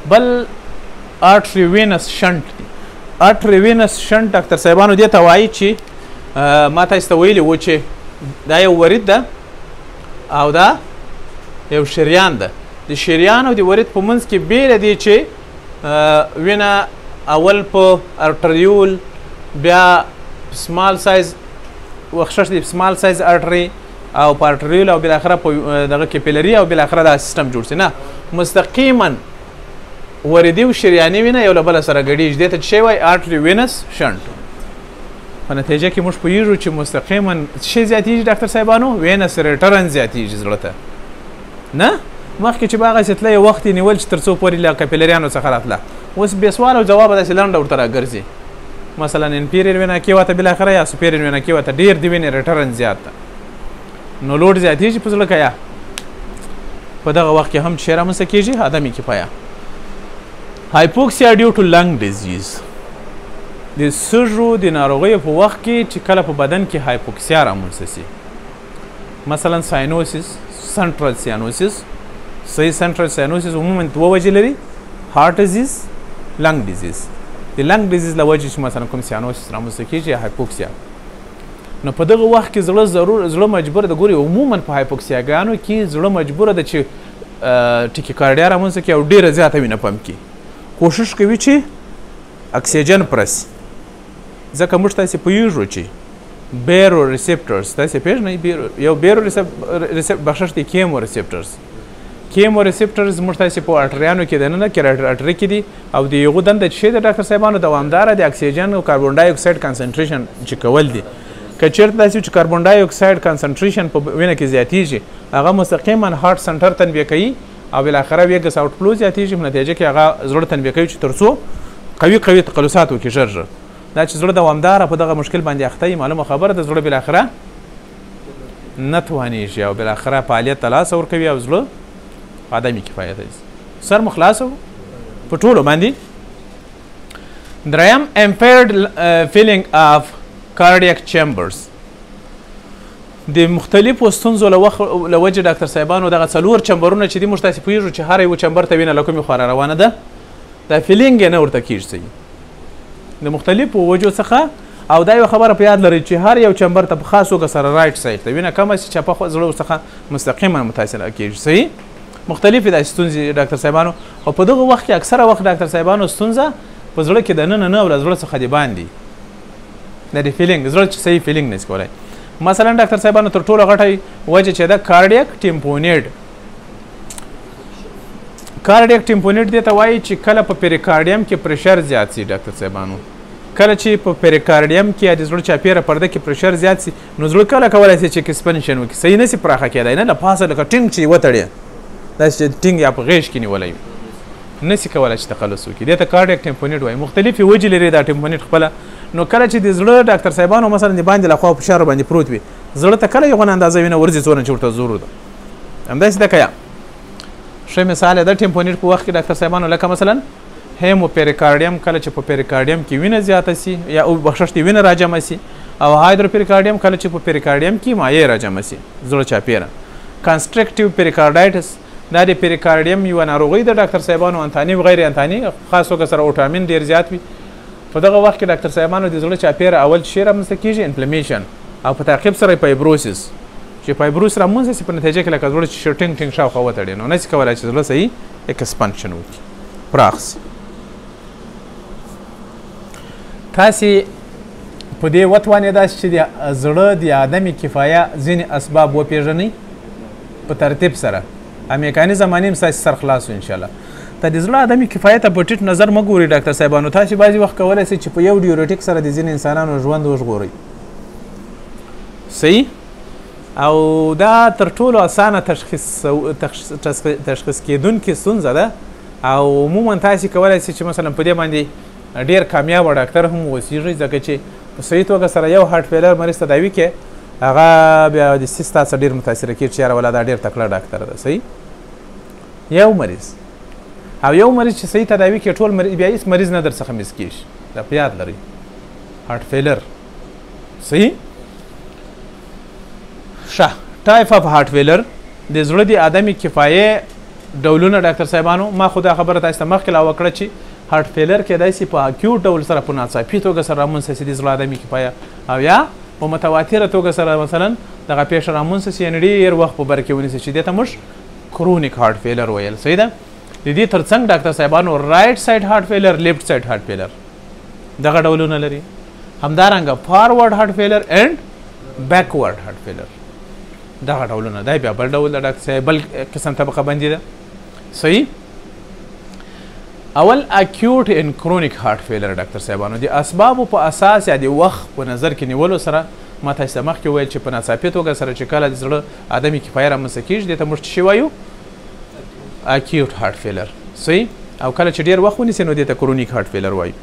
بل آرټري وینس شنټ دی. آرټري وینس شنټ ډاکټر صاحبانو دې ته وایي چې ما تاسو ته ویلي وو چې دا یو ورید ده او دا یو شریان ده. د شریان او د ورید په منځ کې بیله دی چې وینه اول په ارټریول، بیا سمال سایز وخشش دی سمال سایز ارټري او په ارټریول او بالاخره په دغه کیپیلري او بالاخره دا سیستم جوړ شي. نه، مستقیما وریدي او شریاني وینه یو له بله سره ګډېږي، دې ته څه شی وایي؟ آرټري وینس شنټ. په نتیجه کې موږ پوهېږو چې مستقیما څه شی زیاتېږي ډاکټر صاحبانو؟ وینس ریټرن زیاتېږي زړه ته نه. مخکې چې به هغسې تله یو وخت یې نیول چې تر څو پورې له کپیلریانو څخه راتله، اوس بې سوال او جوابه داسې لنډه ورته راګرځي. مثلا انپیریر وینه کې وته بالاخره یا سپیریر وینه کې وته ډېر د وینې ریټرن زیات ده، نو لوډ زیاتېږي په زړه که یا په دغه وخت کې هم چې رامنځته کېږي عدم کفایه. هایپوکسیا ډیو ټو لنګ ډیزیز، د سږو د ناروغیو په وخت کې چې کله په بدن کې هایپوکسیا رامنځته سي، مثلا ساینوسس، سنټرل سیانوسس. صحیح. سنټرل سیانوسس عموما دوه وجې لري، هارټ ډیزیز، لنګ ډیزیز. د لنګ ډیزیز له وجې چې مثلا کوم سیانوسس رامنځته کېږي هایپوکسیا، نو په دغه وخت کې زړه مجبوره ده. ګوري عموما په هایپوکسیاګانو کې زړه مجبوره ده چې ټیکیکارډیا رامنځته کړي او ډېره زیاته وینه پمپ کړي، کوشش کوي چې اکسیجن پرسي. ځکه موږ تاسې پوهېږو چې بیرو ریسپټرز، تاسې پېژنئ یو بیرو بخشش دی کیمو ریسپټرز، کیمو ریسپټرز زموږ تاسې په اټریانو کې دننه اټري کې دي او د هغو دنده چې شی د ډاکټر صاحبانو دوامداره د اکسیجن او کاربن ډای اکساید کنسنټریشن چې کول دي. که چېرته داسې چې کاربن ډای اکساید کنسنټریشن په وینه کې زیاتیږي هغه مستقیما هارټ سنټر تنبیه کوي او بالاخره ویګس آوټ فلو زیاتیږي په نتیجه کې هغه زړه تنبیه کوي چې ترڅو قوي تقلصات وکړي ژر. دا چې زړه دوامداره په دغه مشکل باندې اخته وي معلومه خبره ده زړه بالاخره نه توانیږي او بالاخره فعالیت ته لاس ورکوي او زړه عدمي کفایت دی. سر مو خلاص په ټولو باندې. دریم impaired feeling of cardiac chambers. د مختلفو ستونزو له وجې ډاکټر صاحبانو دغه څلور چمبرونه چې دي موږ تاسې پوهېږو چې هر یو چمبر ته وینه له کومې خوا روانه ده دا فیلینګ یې نه ورته کېږي د مختلفو وجو څخه. او دا یو خبره په یاد لرئ چې هر یو چمبر ته په خاص توګه سره رایټ سایډ ته وینه کمه شي چپه زړه څخه مستقیما متاثره کېږي. صحیح مختلفې داسې ستونزې ډاکټر صاحبانو او په دغه وخت کې اکثره وخت ډاکټر صاحبانو ستونزه په زړه کې دننه نه او له زړه څخه د باندې دا د فیلینګ زړه چې صحیح فیلینګ نشي کولی. مثلا ډاکټر صاحبانو تر ټولو غټه وجه چې ده کارډیک ټیمپونیډ. کارډیک ټیمپونیډ دې ته وایي چې کله په پیریکارډیم کې پریشر زیات سي ډاکټر صاحبانو کله چې په پیریکارډیم کې د زړه چاپیره پرده کې پریشر زیات سي نو زړه کله کولی شي چې ایکسپنشن وکړي صحیح نشي پراخه کېدی نه له پاسه لکه ټینګ چې وتړې داسې ټینګ یا په غیږ کې نیولی وي نشي کولی چې تخلص وکړي دې ته کارډیک ټیمپونیډ وایي. مختلفې وجې لري دا ټیمپونیډ خپله. نو کله چې د زړه ډاکټر صاحبانو مثلا د باندې لخوا فشار باندې پروت وي زړه ته کله یوه اندازه وینه ورځي څونه چې ورته ضرور ده همداسې ده که یا ښه مثال یې ده ټیمپونیډ په وخت کې ډاکټر صاحبانو لکه مثلا هیمو پیریکارډیم کله چې په پیریکارډیم کې وینه زیاته سي یا بخښش دی وینه راجمع سي او هایدرو پیریکارډیم کله چې په پیریکارډیم کې مایع راجمع سي زړه چاپیره. کنسټرکټیو پیریکارډایټس دا د پیریکارډیم یوه ناروغي ده ډاکټر صاحبانو انتاني و غیر انتاني خاص توګه سره اوټامین ډېر زیات وي. په دغه وخت کې ډاکټر صاحبانو د زړه چاپیره اول شی رامنځته کېږي انفلمیشن او په تعقیب سره فایبروسس چې فایبروس رامنځته سي په نتیجه کې لکه زړه چې ټینګ شاوخوا وتړي نو نشي کولی چې زړه صحیح ایکسپنشن وکړي پراخ سي. تاسې په دې وتوانېداست چې د زړه د عدم کفایه ځینې اسباب وپېژنئ په ترتیب سره میکانیزم باندې هم ستاسې سر خلاص و انشاءالله. ته د زړه عدم کفایت ته په ټیټ نظر مه ګورئ ډاکټر صاحبانو تاسې بعضې وخت کولی شئ چې په یو ډیورټیک سره د ځینې انسانانو ژوند وژغورئ صحیح او دا تر ټولو اسانه تشخیص کېدونکې ستونزه ده او عموما تاسې کولی شئ چې مثلا په دې باندې ډېر کامیابه ډاکټر هم اوسیږي ځکه چې په صحیح توګه سره یو هارټ فیلر مریض تداوي کې هغه بیا د ستا څخه ډېر متاثره کېږي چې یاره ولا دا ډېر تکړه ډاکټر ده صحیح یو مریض او یو مریض چې صحیح تداوي کې ټول بیا هېڅ مریض نه در څخه مس کېږي دا په یاد لرئ هارټ فیلر صحیح. ښه ټایپ اف هارټ فیلر د زړه د عدم کفایې ډولونه ډاکټر صاحبانو ما خو دا خبره تاسو ته مخکې لا وکړه چې هارټ فیلر کېدای شي په اکیوټ ډول سره په ناڅاپي توګه سره رامنځته شي د زړه عدم کفایه او یا په متواتره توګه سره مثلا دغه پیښه رامنځته شي یعنې ډېر وخت په بر کې ونیسي چې دې ته موږ کرونیک هارټ فیلر ویل صحیح ده. د دې ترڅنګ ډاکټر صاحبانو رایټ سایډ هارټ فیلر لیفټ سایډ هارټ فیلر دغه ډولونه لري. همدارنګه فارورډ هارټ فیلر اینډ بیکورډ هارټ فیلر دغه ډولونه دا بیا بل ډول د ډاکټر صاحب بل قسم طبقه بندي ده صحیح. اول اکیوټ ان کرونیک هارټ فیلر ډاکټر صاحبانو د اسبابو په اساس یا د وخت په نظر کې نیولو سره ما تاسو ته مخکې وویل چې په ناڅاپي توګه سره چې کله د زړه عدم کفایه رامنځته کېږي دې ته موږ څه شی وایو اکیوټ هارټ فیلر صحیح او کله چې ډېر وخت ونیسي نو دې ته کرونیک هارټ فیلر وایو.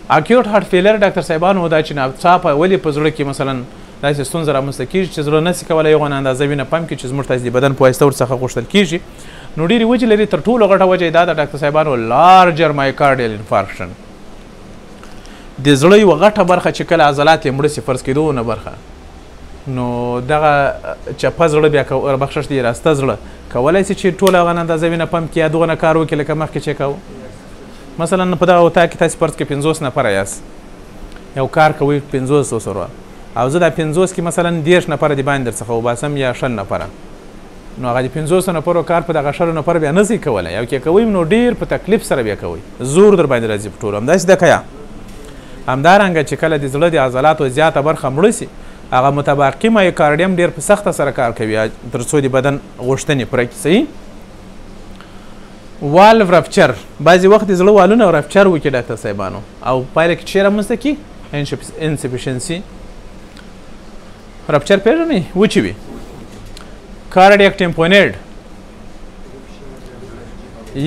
اکیوټ هارټ فیلر ډاکټر صاحبانو دا چې ناڅاپه ولې په زړه کې مثلا داسې ستونزه رامنځته کېږي چې زړه نسي کولی یو اندازه وینه پمپ کړي چې زموږ تاسې د بدن په واسطه ورڅخه غوښتل کېږي نو ډېرې وجې لري. تر ټولو غټه وجه یې دا ده ډاکټر صاحبانو لارجر مایکارډیل انفارکشن د زړه یوه غټه برخه چې کله عضلات یې مړه سي فرض کېدونه برخه نو دغه چپه زړه بیا بخښش دی راسته زړه کولی شي چې ټوله هغه اندازه وینه پمپ کړي یا دغونه کار وکړي لکه مخکې چې کوو مثلا په دغه اتاق کې تاسې فرض کړئ 50 نفره یاست یو کار کوئ 500 سره او زه دا 50 کې مثلا 10 نفره د باندې درڅخه وباسم یا 6 نفره نو هغه د 500 نفرو کار په دغه 6 نفرو بیا نشئ کولی یو کې کوئ نو ډېر په تکلیف سره بیا کوئ زور در باندې راځي په ټولو همداسې ده که یا همدارنګه چې کله د زړه د عضلاتو زیاته برخه مړه سي هغه متباقي مایوکارډیم ډېر په سخته سره کار کوي تر څو د بدن غوښتنې پوره کړي صحیح والو رپچر بعضې وخت د زړه والونه رپچر وکړي ډاکټر صاحبانو او پایله کې چیرې رامنځته کړي انسفیشنسي رپچر پېژنئ وچې وي کارډیک ټمپونیډ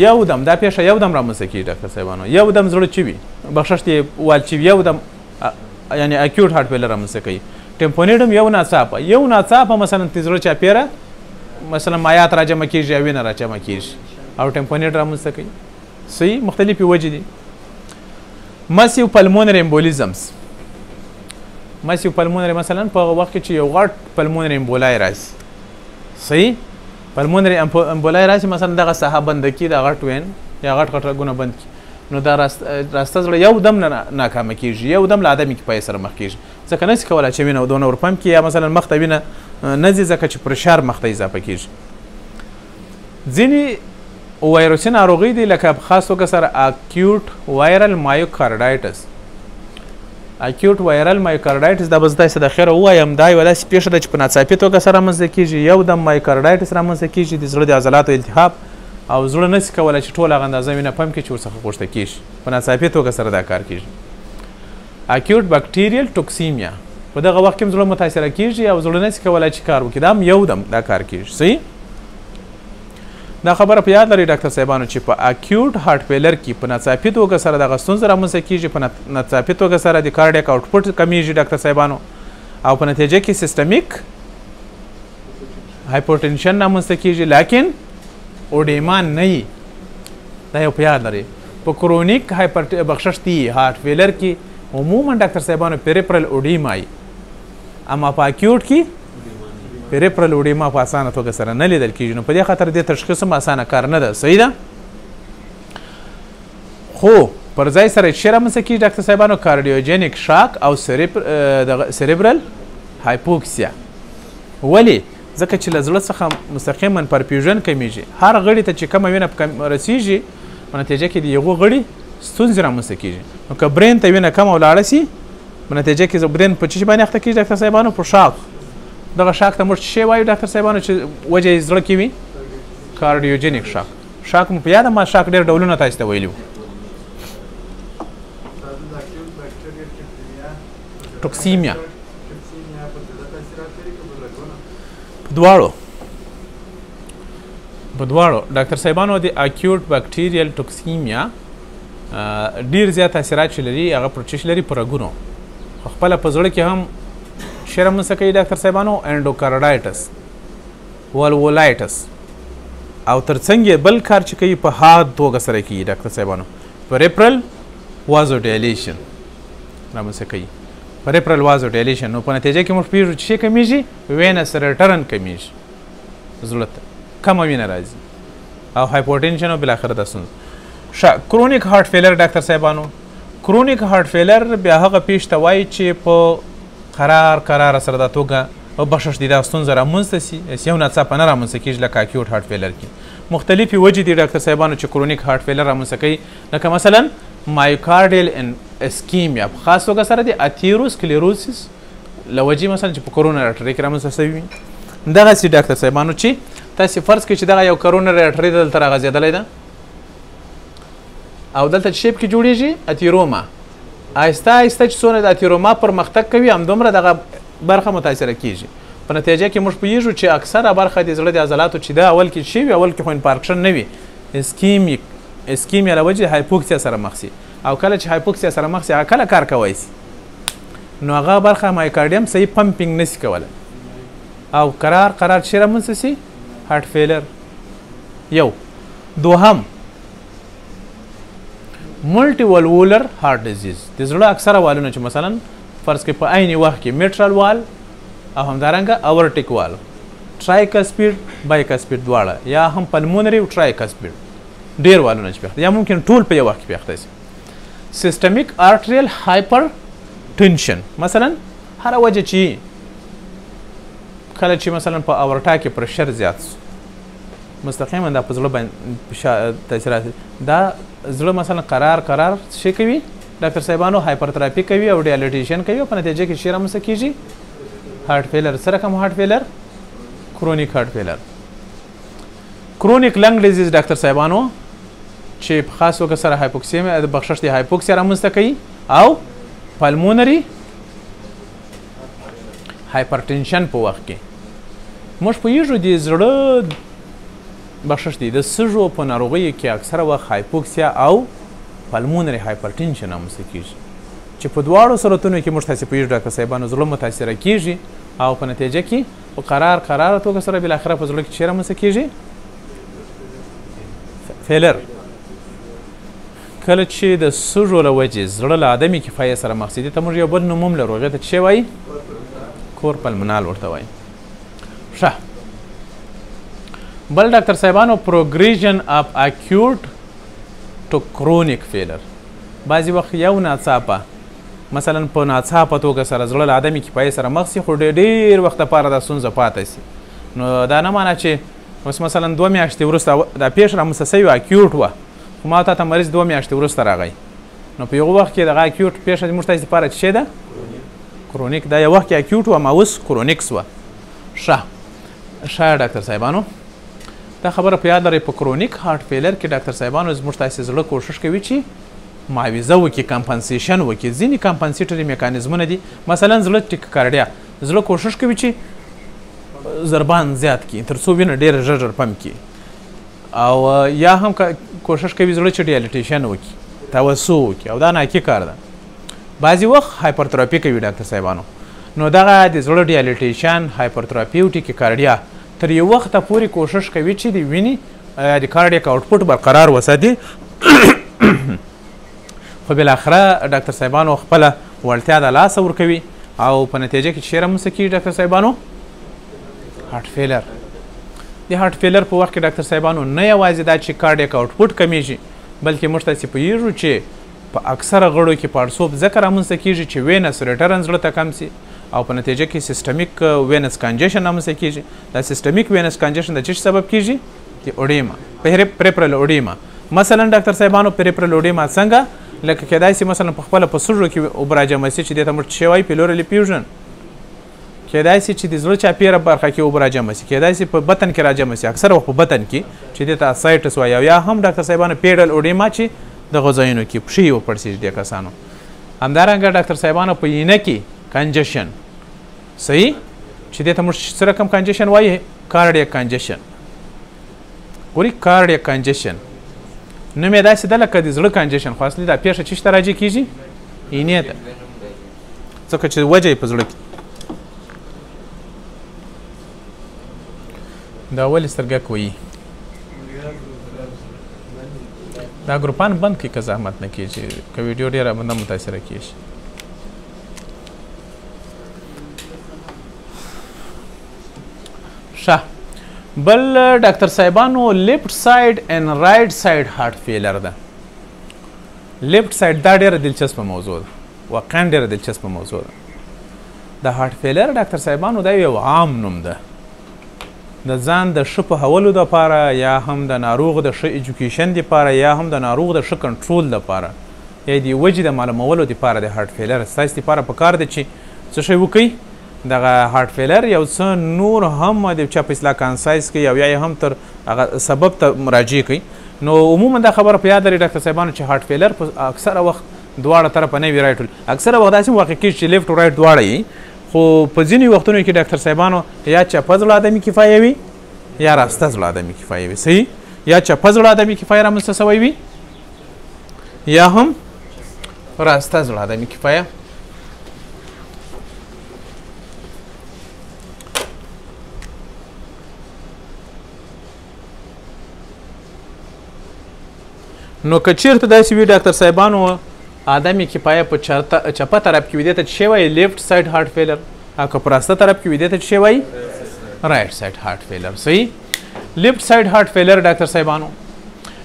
یو دم دا پیښه یو دم رامنځته کېږي ډاکټر صاحبانو یو دم زړه چوي بخښښ دې وال چوي یو دم یعنې اکیوټ هارټ فیلر رامنځته کوي ټمپونیډ هم یو ناڅاپه مثلا د زړه چاپېره مثلا مایات راجمع کېږي او وینه راجمع کېږي او ټمپونیډ رامنځته کوي صحیح مختلفې وجې دي مسیو پلمونري امبولیزمز مسیو پلمونري مثلا په هغه وخت کې چې یو غټ پلمونري امبولای راشي صحیح پلمونري امبولای راشي مثلا دغه ساحه بنده کړي د غټ وین یا غټ رګونه بند کړي نو دا راسته زړه یو دم ناکامه کېږي یو دم له عدمي کفایې سره مخ کېږي ځکه نشي کولی چې وینه دونه ورپمپ کړي یا مثلا مخ ته وینه نه ځي ځکه چې پرشر مخ ته اضافه کېږي ځینې وایروسي ناروغۍ دي لکه په خاص توګه سره اکیوټ وایرل مایوکارډایټس اکیوټ وایرل مایوکارډایټس دا به زه تاسې د خیره ووایم دا یوه داسې پېښه ده چې په ناڅاپي توګه سره رامنځته کېږي یو دم مایوکارډایټس رامنځته کېږي د زړه د عضلاتو التهاب او زړه نشي کولی چې ټول هغه اندازه وینه پمپ کړي چې ورڅخه غوښته کېږي په ناڅاپي توګه سره دا کار کېږي اکیوټ بکټیریل ټوکسیمیا په دغه وخت کې هم زړه متاثره کېږي او زړه نشي کولی چې کار وکړي دا هم یو دم دا کار کېږي صحیح دا خبره په یاد لرئ ډاکټر صاحبانو چې په اکیوټ هارټ فیلر کې په ناڅاپي توګه سره دغه ستونزه رامنځته کېږي په ناڅاپي توګه سره د کارډیک آوټپوټ کمیږي ډاکټر صاحبانو او په نتیجه کې سیسټمیک هایپرټنشن رامنځته کېږي لیکن اوډیما نه وي دا یو په یاد لرئ په کرونیک بخشش دی هارټ فیلر کې عموما ډاکټر صاحبانو پیریپرل اوډیما وي اما په اکیوټ کې پیریپرل اوډیما په اسانه توګه سره نه لیدل کېږي نو په دې خاطر دې تشخیص هم اسانه کار نه ده صحیح ده خو پر ځای سره چې رامنځته کېږي ډاکټر صاحبانو کارډیوجینیک شاک او سریبرل هایپوکسیا ولې ځکه چې له زړه څخه مستقیما پرفیوژن کمیږي هر غړي ته چې کومه وینه رسیږي په نتیجه کې د یوه غړي ستونزې رامنځته کېږي نو که برین ته وینه کمه ولاړه سي په نتیجه کې برین په څه شي باندې اخته کېږي ډاکټر صاحبانو په شاک دغه شاک ته موږ څه شی وایو ډاکټر صاحبانو چې وجه یې زړه کې وي کارډیوجینیک شاک مو په یاده ما شاک ډېر ډولونه تاسو ته ویلي وو ټوکسیمیا په دواړو ډاکټر صاحبانو د اکیوټ بکټیریل ټوکسیمیا ډېر زیات تاثیرات چې لري هغه پر څه لري په رګونو خپله په زړه کې هم شی رامنځته کوي ډاکټر صاحبانو انډوکارډایټس والولایټس او ترڅنګ یې بل کار چې کوي په حاد توګه سره کوي ډاکټر صاحبانو پریپرل وازو ډایلیشن رامنځته کوي پریپرل وازو ډایلیشن نو په نتیجه کې موږ پوهېږو چې شی کمیږي وینس ریټرن کمیږي زړه ته کمه وینه راځي او هایپوټنشن او بالاخره دا ستونزه کرونیک هارټ فیلر ډاکټر صاحبانو کرونیک هارټ فیلر بیا هغه پیښ ته وایي چې په قرار سره دا توګه او بخشش دي دا ستونزه رامنځته سي یو ناڅاپه نه رامنځته کېږي لکه اکیوټ هارټ فیلر کې مختلفې وجې دي ډاکټر صاحبانو چې کرونیک هارټ فیلر رامنځته کوي لکه مثلا مایوکارډیل اسکیمیا په خاص توګه سره د اتیروسکلیروسس له وجې مثلا چې په کورونري ارټري کې رامنځته سوي وي دغسې ډاکټر صاحبانو چې تاسې فرض کړئ چې دغه یو کورونري ارټري دلته راغځېدلی ده او دلته چې شیپ کې جوړیږي اتیروما آهسته آهسته چې څونه د اتیروما پرمختګ کوي همدومره دغه برخه متاثره کیږي په نتیجه کې موږ پوهیږو چې اکثره برخه د زړه د عضلاتو چې دا اول کې شي وي اول کې خو انفارکشن نه وي اسکیمیا له وجې هایپوکسیا سره مخ سي او کله چې هایپوکسیا سره مخ سي هغه کله کار کوی سي نو هغه برخه مایوکارډیم صحیح پمپینګ نشي کولی او قرار چې رامنځته سي هارټ فیلر یو دوهم ملټي والوولر هارټ ډیزیز د زړه اکثره والونه چې مثلا فرض کړئ په عین وخت کې میټرال وال او همدارنګه اورټیک وال ټرایکاسپیډ بایکاسپیډ دواړه یا هم پلمونري او ټرایکاسپیډ ډېر والونه چې پیښ یا ممکن ټول په یو وخت کې پیښ شي سیسټمیک آرټریل هایپر ټنشن مثلا هر وجه چې کله چې مثلا په اورټا کې پرشر زیات مستقیما دا په زړه باندې تاثیرات دا زړه مثلا قرار شي کوي ډاکټر صاحبانو هایپرتراپي کوي او ډایلیټیشن کوي په نتیجه کې شي رامنځته کېږي هارټ فیلر سره کوم هارټ فیلر کرونیک هارټ فیلر کرونیک لنګ ډیزیز ډاکټر صاحبانو چې په خاص توګه سره هایپوکسیا بخشش د هایپوکسیا رامنځته کوي او پلمونري هایپرټنشن په وخت کې موږ پوهېږو د زړه بخشش دی د سږو په ناروغیو کې اکثره وخت هایپوکسیا او پلمونري هایپرټنشن رامنځته کېږي چې په دواړو صورتونو کې موږ تاسې پوهېږو ډاکټر صاحبانو زړه متاثره کېږي او په نتیجه کې په قراره توګه سره بالاخره په زړه کې چې رامنځته کېږي فیلر کله چې د سږو له وجې زړه له عدمې کفایې سره مخ شي دې ته موږ یو بل نوم هم لرو هغې ته څه وایي کور پلمنال ورته وایي ښه بل ډاکټر صاحبانو پروګریژن اف اکیوټ ټو کرونیک فیلر بعضې وخت یو ناڅاپه مثلا په ناڅاپه توګه سره زړه له عدمې کفایې سره مخ شي خو ډېر وخت لپاره دا ستونزه پاتې شي نو دا نه معنه چې اوس مثلا 2 میاشتې وروسته دا پیښه رامنځته شوې وه اکیوټ وه خو ما ته مریض 2 میاشتې وروسته راغی نو په یو وخت کې دغه اکیوټ پیښه زموږ تاسې لپاره څه ده کرونیک دا یو وخت کې اکیوټ وه ما اوس کرونیک سوه ښه ډاکټر صاحبانو دا خبره په یاد لرئ په کرونیک هارټ فیلر کې ډاکټر صاحبانو زموږ تاسې زړه کوشش کوي چې معاوضه وکړي کمپنسیشن وکړي ځینې کمپنسیټري میکانیزمونه دي مثلا زړه ټیککارډیا زړه کوشش کوي چې ضربان زیات کړي ترڅو وینه ډېره ژر ژر پمپ کړي او یا هم کوشش کوي زړه چې ډیالیټیشن وکړي توسع وکړي او دا ناکي کار ده بعضې وخت هایپرتراپي کوي ډاکټر صاحبانو نو دغه د زړه ډیالیټیشن هایپرتراپي او ټیککارډیا تر یو وخته پورې کوشش کوي چې د وینې د کارډیک آوټپوټ برقرار وساتي خو بالاخره ډاکټر صاحبانو خپله وړتیا د لاسه ورکوي او په نتیجه کې چې رامنځته کېږي ډاکټر صاحبانو هارټ فیلر د هارټ فیلر په وخت کې ډاکټر صاحبانو نه یوازې دا چې کارډیک آوټپوټ کمیږي بلکې موږ تاسې پوهېږو چې په اکثره غړو کې پړسوب ځکه رامنځته کېږي چې وینس ریټرن زړه ته کم سي او په نتیجه کې سیسټمیک وینس کانجیشن رامنځته کېږي دا سیسټمیک وینس کانجیشن د څه سبب کېږي د اوډیما پریپرل اوډیما مثلا ډاکټر صاحبانو پریپرل اوډیما څنګه لکه کېدای شي مثلا په خپله په سږو کې اوبه راجمع شي چې دې ته موږ څه وایي پیلورل فیوژن کېدای شي چې د زړه چاپېره برخه کې اوبه راجمع شي کېدای شي په بطن کې راجمع شي اکثره وخت په بطن کې چې دې ته اسایټس وایي او یا هم ډاکټر صاحبانو پیډل اوډیما چې د غذایونو کې پښې وپړسېږي دې کسانو همدارنګه ډاکټر صاحبانو په اینه کې کنجشن صحیح چې دې ته موږ څه رقم کنجشن وایي کارډیک کنجشن ګورئ کارډیک کنجشن نوم یې داسې ده لکه د زړه کنجشن خو اصلي دا پیښه چېش ته راجع کېږي اینې ته ځکه چې وجه یې په زړه کې دا ولې سترګک وایي دا ګروپان بند کړي که زحمت نه کېږي که ویډیو ډېره نه متاثره کېږي ښه بل ډاکټر صاحبانو لیفټ ساید اینڈ رایټ ساید هارټ فیلر ده لیفټ ساید دا ډېره دلچسپه موضوع ده واقعا ډېره دلچسپه موضوع ده د هارټ فیلر ډاکټر صاحبانو دا یو عام نوم ده د ځان د ښه پوهولو دپاره یا هم د ناروغ د ښه ایجوکیشن دپاره یا هم د ناروغ د ښه کنټرول دپاره یا د وجې د معلومولو دپاره د هارټ فیلر ستاسې دپاره پکار ده چې څه شی وکئ دغه هارټ فیلر یو څه نور هم د چا په اصطلاح کانسایز کړئ او یا یې هم تر هغه سبب ته مراجعه کوي نو عموما دا خبره په یاد لري ډاکټر صاحبانو چې هارټ فیلر په اکثره وخت دواړه طرفه نه وي رایټ اکثره وخت داسې واقع کېږي چې لیفټ او رایټ دواړه وي خو په ځینې وختونو کې ډاکټر صاحبانو یا چپه زړه آدمي کفایه وي یا راسته زړه آدمي کفایه وي صحیح یا چپه زړه آدمي کفایه رامنځته سوی وي یا هم راسته زړه آدمي کفایه نو که چیرته داسې وي ډاکټر صاحبانو آدمي کفایه په چپه طرف کې وي دې ته څه وایي لیفټ ساید هارټ فیلر او که په راسته طرف کې وي دې ته څه وایي رایټ ساید هارټ فیلر صحیح لیفټ ساید هارټ فیلر ډاکټر صاحبانو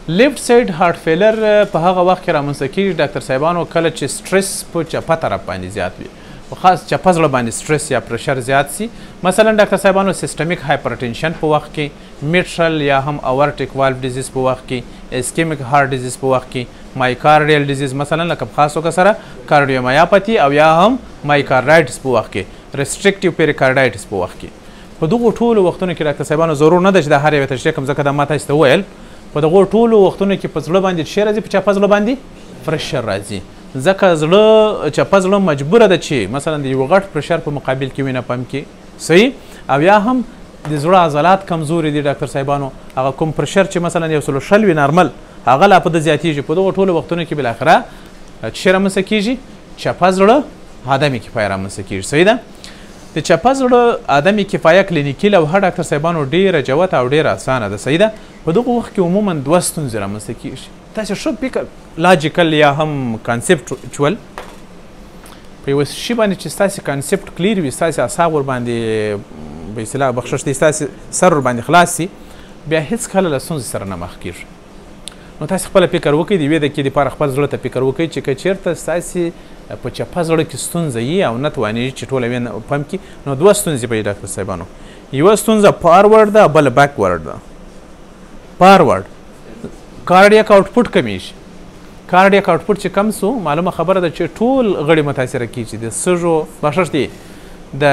لیفټ ساید هارټ فیلر په هغه وخت کې رامنځته کېږي ډاکټر صاحبانو کله چې سټرس په چپه طرف باندې زیات وي په خاص چپه زړه باندې سټرس یا پرشر زیات سي مثلا ډاکټر صاحبانو سیسټمیک هایپرټنشن په وخت کې میټرل یا هم اورټیک والف ډیزیز په وخت کې اسکیمیک هارټ ډیزیز په وخت کې مایکارډیل ډیزیز مثلا لکه په خاص توګه سره کارډیومایاپاتي او یا هم مایکارډایټس په وخت کې ریسټریکټیو پیریکارډایټس په وخت کې په دغو ټولو وختونو کې ډاکټر صاحبانو ضرور نه ده چې دا هر یو تشریح کوم ځکه دا ما تاسو ته وویل په دغو ټولو وختونو کې په زړه باندې څه راځي؟ په چپه زړه باندې پرشر راځي. ځکه زړه چپه زړه مجبوره ده چې مثلا د یو غټ پرشر په مقابل کې وینه پمپ کړي. صحیح. او یا هم د زړه عضلات کمزوري دي ډاکټر صاحبانو، هغه کوم پرشر چې مثلا 160 وي نارمل، هغه لا په د زیاتېږي. په دغو ټولو وختونو کې بالاخره څه رامنځته کېږي؟ چپه زړه عدم کفایه رامنځته کېږي. صحیح ده. د چپه زړه عدم کفایه کلینیکي لوحه ډاکټر صاحبانو ډېره جوته او ډېره اسانه ده. صحیح ده. په دغه وخت کې عموما 2 ستونزې رامنځته کېږي. تاسې ښه فکر لاجیکل یا هم کانسپټچول په یوه شي باندې چې ستاسې کانسپټ کلیر وي، ستاسې اعصاب ورباندې په اصطلاح بخښش دی، ستاسې سر ورباندې خلاص سي، بیا هېڅکله له ستونزې سره نه مخ کېږي. نو تاسې خپله فکر وکړئ، د یوې دقیقې دپاره خپل زړه ته فکر وکړئ چې که چېرته ستاسې په چپه زړه کې ستونزه وي او نه توانېږي چې ټوله وینه پمپ کړي، نو 2 ستونزې به وي ډاکټر صاحبانو. یوه ستونزه فارورډ ده، بله بیکورډ ده. فارورډ کارډیک آوټپوټ کمیږي. کارډیک آوټپوټ چې کم سو، معلومه خبره ده چې ټول غړي متاثره کېږي، د سږو بخښش دی، د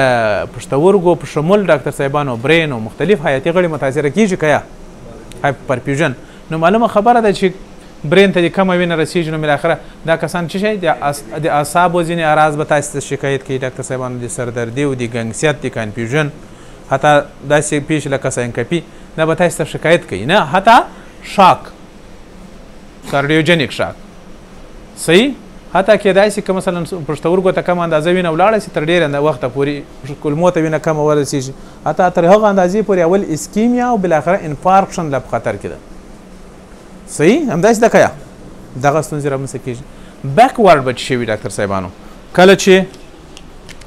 پښتورګو په شمول ډاکټر صاحبانو برین او مختلف حیاتي غړي متاثره کېږي که یا هایپرفیوژن. نو معلومه خبره ده چې برین ته د کمه وینه رسېږي، نو بالاخره دا کسان څه شی د اعصابو ځینې اعراض به تاسې ته شکایت کوي ډاکټر صاحبانو، د سردردي او د ګنګسیت، د کنفیوژن، حتی داسې پیښې لکه ساینکپي، دا به تاسې ته شکایت کوي. نه حتی شاک، کارډیوجنیک شاک. صحیح. حتی کېدای شي که مثلا پښتورګو ته کمه اندازه وینه ولاړه شي، تر ډېره وخته پورې کولمو ته وینه کمه ورسېږي، حتی تر هغه اندازې پورې اول اسکیمیا او بالاخره انفارکشن لا په خطر کې ده. صحیح. همداسې ده که یا دغه ستونزې رامنځته کېږي. بیکورډ به څه شی وي ډاکټر صاحبانو؟ کله چې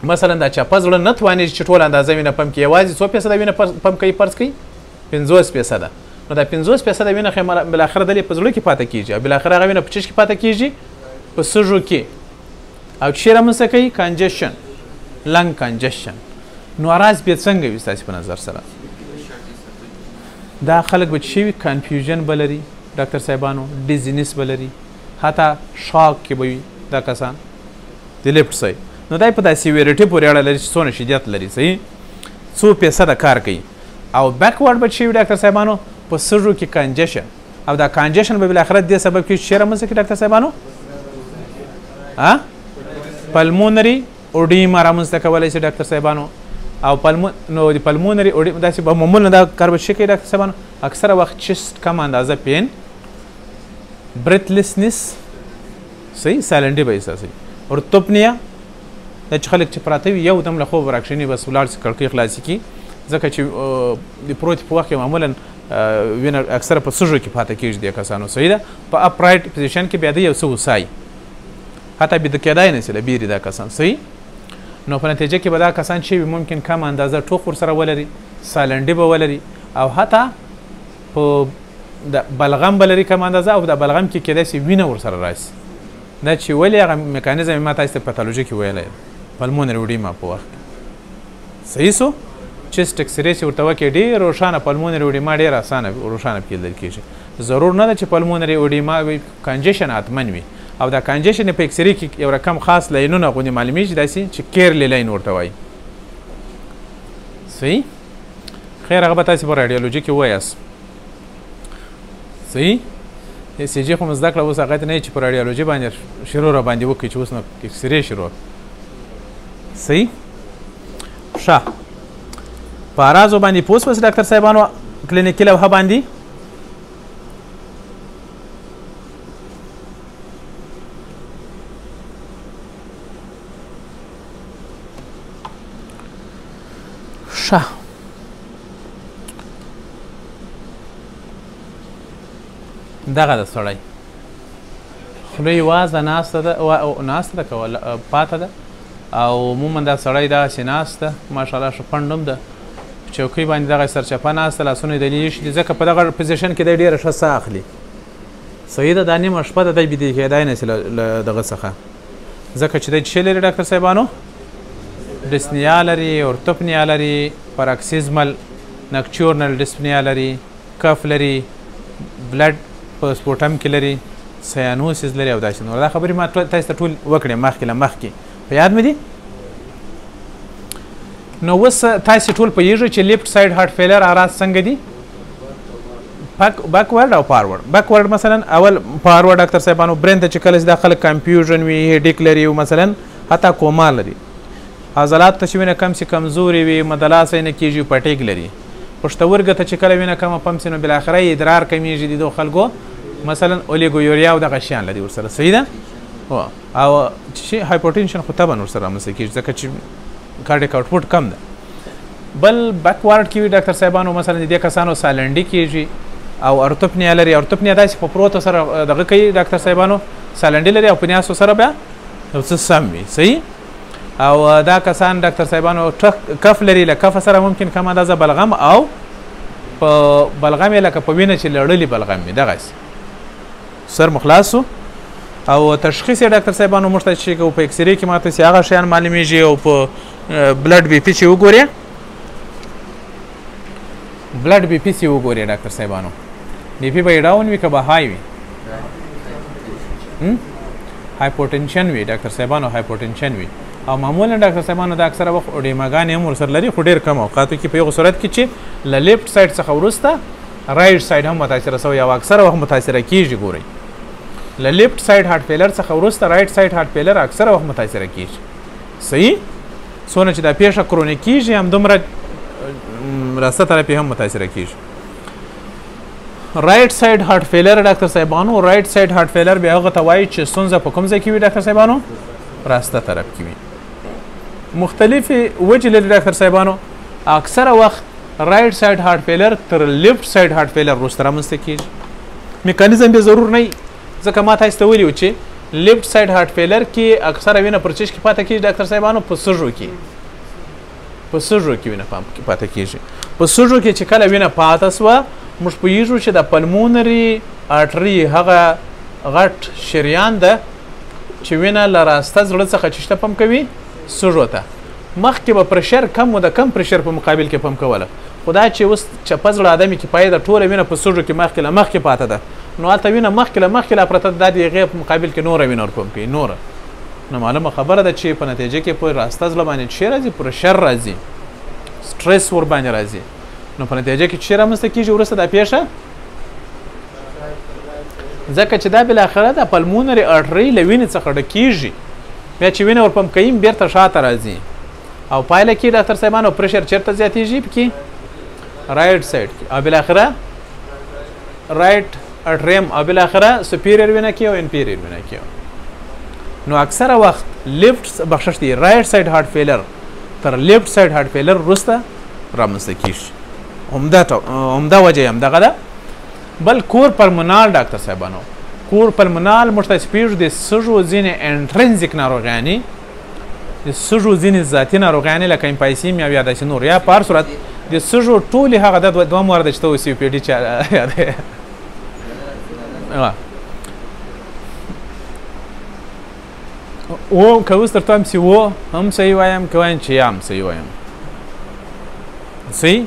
مثلا دا چپه زړه نه توانېږي چې ټوله اندازه وینه پمپ کړي، یوازې څو فیصده وینه پمپ کوي؟ فرض کوي 50%. نو دا 50% وینه خو بالاخره دلې په زړه کې پاته کېږي او بالاخره هغه وینه په چیش کې پاته کېږي؟ په سږو کې. او څه رامنځته کوي؟ کنجشن، لنګ کنجشن. نو اراز بیا څنګه وي ستاسې په نظر سره؟ دا خلک به څه وي؟ کنفیوژن به لري ډاکټر صاحبانو، ډیزینس به لري، حتی شاک کې به وي دا کسان د لیفټ ساید. نو دا په دا سیویریټي پورې اړه لري چې څونه شدت لري. صحیح. څو فیصده کار کوي. او بیکورډ به څه وي ډاکټر صاحبانو؟ په سږو کې کنجشن. او دا کنجشن به بالاخره دې سبب کېږي چې رامنځته کړي ډاکټر صاحبانو؟ پلمونري اوډیما رامنځته کولی شي ډاکټر صاحبانو. او نو د پلمونري اوډیما داسې به معمولا دا کار به څه کوي ډاکټر صاحبانو؟ اکثره وخت چست کم اندازه پین، بریتلسنس، صحیح، سایلنټي به احساسوي، ارتوپنیا، دا چې خلک چې پراته وي یو دم له خوب راکښېني بس ولاړ شي کړکۍ خلاصې کړي، ځکه چې د پروتې په وخت کې معمولا وینه اکثره په سږو کې پاته کېږي دې کسانو. صحیح ده. په اپرایټ پوزیشن کې بیا د یو څه وسایي، حتی بیده کېدای نه شي له بیرې دا کسان. صحیح. نو په نتیجه کې به دا کسان چې وي ممکن کم اندازه ټوخ ورسره ولري، سایلنډي به ولري، او حتی په د بلغم به لري کم اندازه، او د بلغم کې کېدای شي وینه ورسره راشي. دا چې ولې هغه میکانیزم ما تاسو ته پتالوژي کې ویلی پلمونري اوډیما په وخت کې. صحیح سو. چیسټ اکسرې چې ورته وکړې ډېر روښانه پلمونري اوډیما ډېر اسانه روښانه پکې لیدل کېږي. ضرور نه ده چې پلمونري اوډیما وي، کنجشن حتمن وي، او دا کنجشن په اکسرې کې یو رقم خاص لاینونه غوندې معلومیږي، داسې چې کیرلی لاین ورته وایي. صحیح. خیر هغه به تاسې په راډیولوژي کې ووایاست. صحیح. سی جي خو مو زده کړه، اوس هغه ته نه چې په راډیولوژي باندې شروع را باندې وکړي چې اوس نو اکسرې شروع. صحیح. ښه. په اعراضو باندې پوه شوئ ډاکټر صاحبانو کلینیکي لوحه باندې؟ ښه. دغه د سړی خوله یې وازه ناسته ده که پاته ده، او عموما دا سړی داسې ناست ده، ماشاءالله ښه پنډ هم ده، په چوکۍ باندې دغه سرچپه ناسته، لاسونه یې دلې ایښي دي، ځکه په دغه پوزیشن کې دی ډېره ښه ساه اخلي. صحیح ده. دا نیمه شپه ده، دی بیدې کېدای نه شي له دغه څخه، ځکه چې دی څه لري ډاکټر صاحبانو؟ ډسنیا لري، اورتوپنیا لري، پراکسیزمل نکچورنل ډسپنیا لري، کف لري، بلډ په سپوټم کې لري، سیانوسیس لري، او داسې نور. دا خبرې ما تاسو ته ټول وکړې مخکې له مخکې، په یاد مې دي؟ نو اوس تاسې ټول پوهېږئ چې لیفټ سایډ هارټ فیلر اعراض څنګه دي؟ بیکورډ او فارورډ. بیکورډ مثلا اول فارورډ ډاکټر صاحبانو برین ته چې کله دا خلک کنفیوژن وي هیډیک لري مثلا حتی کوما لري عضلات ته چې وینه کم سي کمزوري وي مدلاس نه کیږي پټیک لري پښتورګه ته چې کله وینه کمه پم سي نو بالاخره ادرار کمیږي د دوه خلکو مثلا اولیګویوریا او دغه شیان لري ورسره صحیح ده او چې هایپرټنشن خو طبعا ورسره رامنځته کیږي ځکه چې کارډیک آوټپوټ کم ده. بل بیکورډ کې وي ډاکټر صاحبانو مثلا د دې کسانو سالنډي کیږي او ارتوپنیا لري. ارتوپنیا داسې په پروتو سره دغه کوي ډاکټر صاحبانو سالنډي لري او پنیاسو سره بیا یو څه سم وي صحیح. او دا کسان ډاکټر صاحبانو کف لري له کف سره ممکن کم اندازه بلغم او په بلغم یې لکه په وینه چې لړلي بلغم وي دغسې سر مخلاصو. او تشخیص یې ډاکټر صاحبانو موږ ته چې په اکسرې کې ماته چې هغه شیان معلومیږي او په بلډ بي پي چې وګورې بلډ بي پي چې وګورې ډاکټر صاحبانو بي پي به یې ډاون وي که به های وي هایپوټنشن وي ډاکټر صاحبانو هایپوټنشن وي. او معمولا ډاکټر صاحبانو د اکثره وخت اډیماګانې هم ورسره لري خو ډېر کم اوقاتو کې په یو صورت کې چې له لیفټ سایډ څخه وروسته رایټ سایډ هم متاثره سوی او اکثره وخت متاثره کیږي. ګورئ له لیفټ سایډ هارت فیلر څخه وروسته رایټ سایډ هارت فیلر اکثره وخت متاثره کیږي صحیح. څونه چې دا پیښه کرونیک کیږي همدومره راسته طرفې هم متاثره کیږي. رایټ سایډ هارت فیلر ډاکټر صاحبانو رایټ سایډ هارت فیلر بیا هغه ته وایي چې ستونزه په کوم ځای کې وي ډاکټر صاحبانو راسته طرف کې وي. مختلفې وجې لري ډاکټر صاحبانو اکثره وخت رایټ سایډ هارت فیلر تر لیفټ سایډ هارت فیلر وروسته رامنځته کیږي. میکانیزم به ضرور نه ځکه ما تاسو ته ویلي و چې لیفټ سایډ هارت فیلر کې اکثره وینه پر چشم کې پاتې کیږي ډاکټر صاحبانو په سږو کې وینه پاتې کیږي. په سږو کې چې کله وینه پاتې سوه موږ پوهیږو چې د پلمونري آرټري هغه غټ شریان ده چې وینه له راسته زړه څخه چې شته پمپ کوي سږو ته. مخکې به پرشر کم و د کم پرشر په مقابل کې پمپ کوله خو دا چې اوس چپه زړه آدمي کفایه ده ټوله وینه په سږو کې مخکې له مخکې پاته ده نو هلته وینه مخکې لا پرته ده د هغې په مقابل کې نوره وینه ورپمپ کوي نوره. نو معلومه خبره ده چې په نتیجه کې په راسته زړه باندې چې راځي پرشر راځي سټرس ور باندې راځي نو په نتیجه کې چې رامنځته کېږي وروسته دا پیښه ځکه چې دا بالاخره د پلمونري آرټري له وینې څخه ډکېږي بیا چې وینه ورپمپ کوي بیرته شاته راځي او پایله کې ډاکټر صاحبانو پرشر چېرته زیاتېږي پکې رایټ سایډ کې او بالاخره رایټ اټریم او بالاخره سپیریر وینه کې او انفیریر وینه کې. نو اکثره وخت لیفټ بخشش دی رایټ سایډ هارت فیلر تر لیفټ سایډ هارت فیلر وروسته رامنځته کېږي. عمده وجه یې همدغه ده. بل کور پلمونال ډاکټر صاحبانو کور پلمونال موږ ته سپېږو د سږو ځینې انټرنزیک ناروغیانې د سږو ځینې ذاتي ناروغیانې لکه امپایسیمیا یا داسې نور یا په هر صورت د سږو ټولې هغه د دوه موارده چې ته اوس COPD یادوې و که اوس درته هم چې و هم صحیح وایم که وایم چې یا هم صحیح وایم صحیح.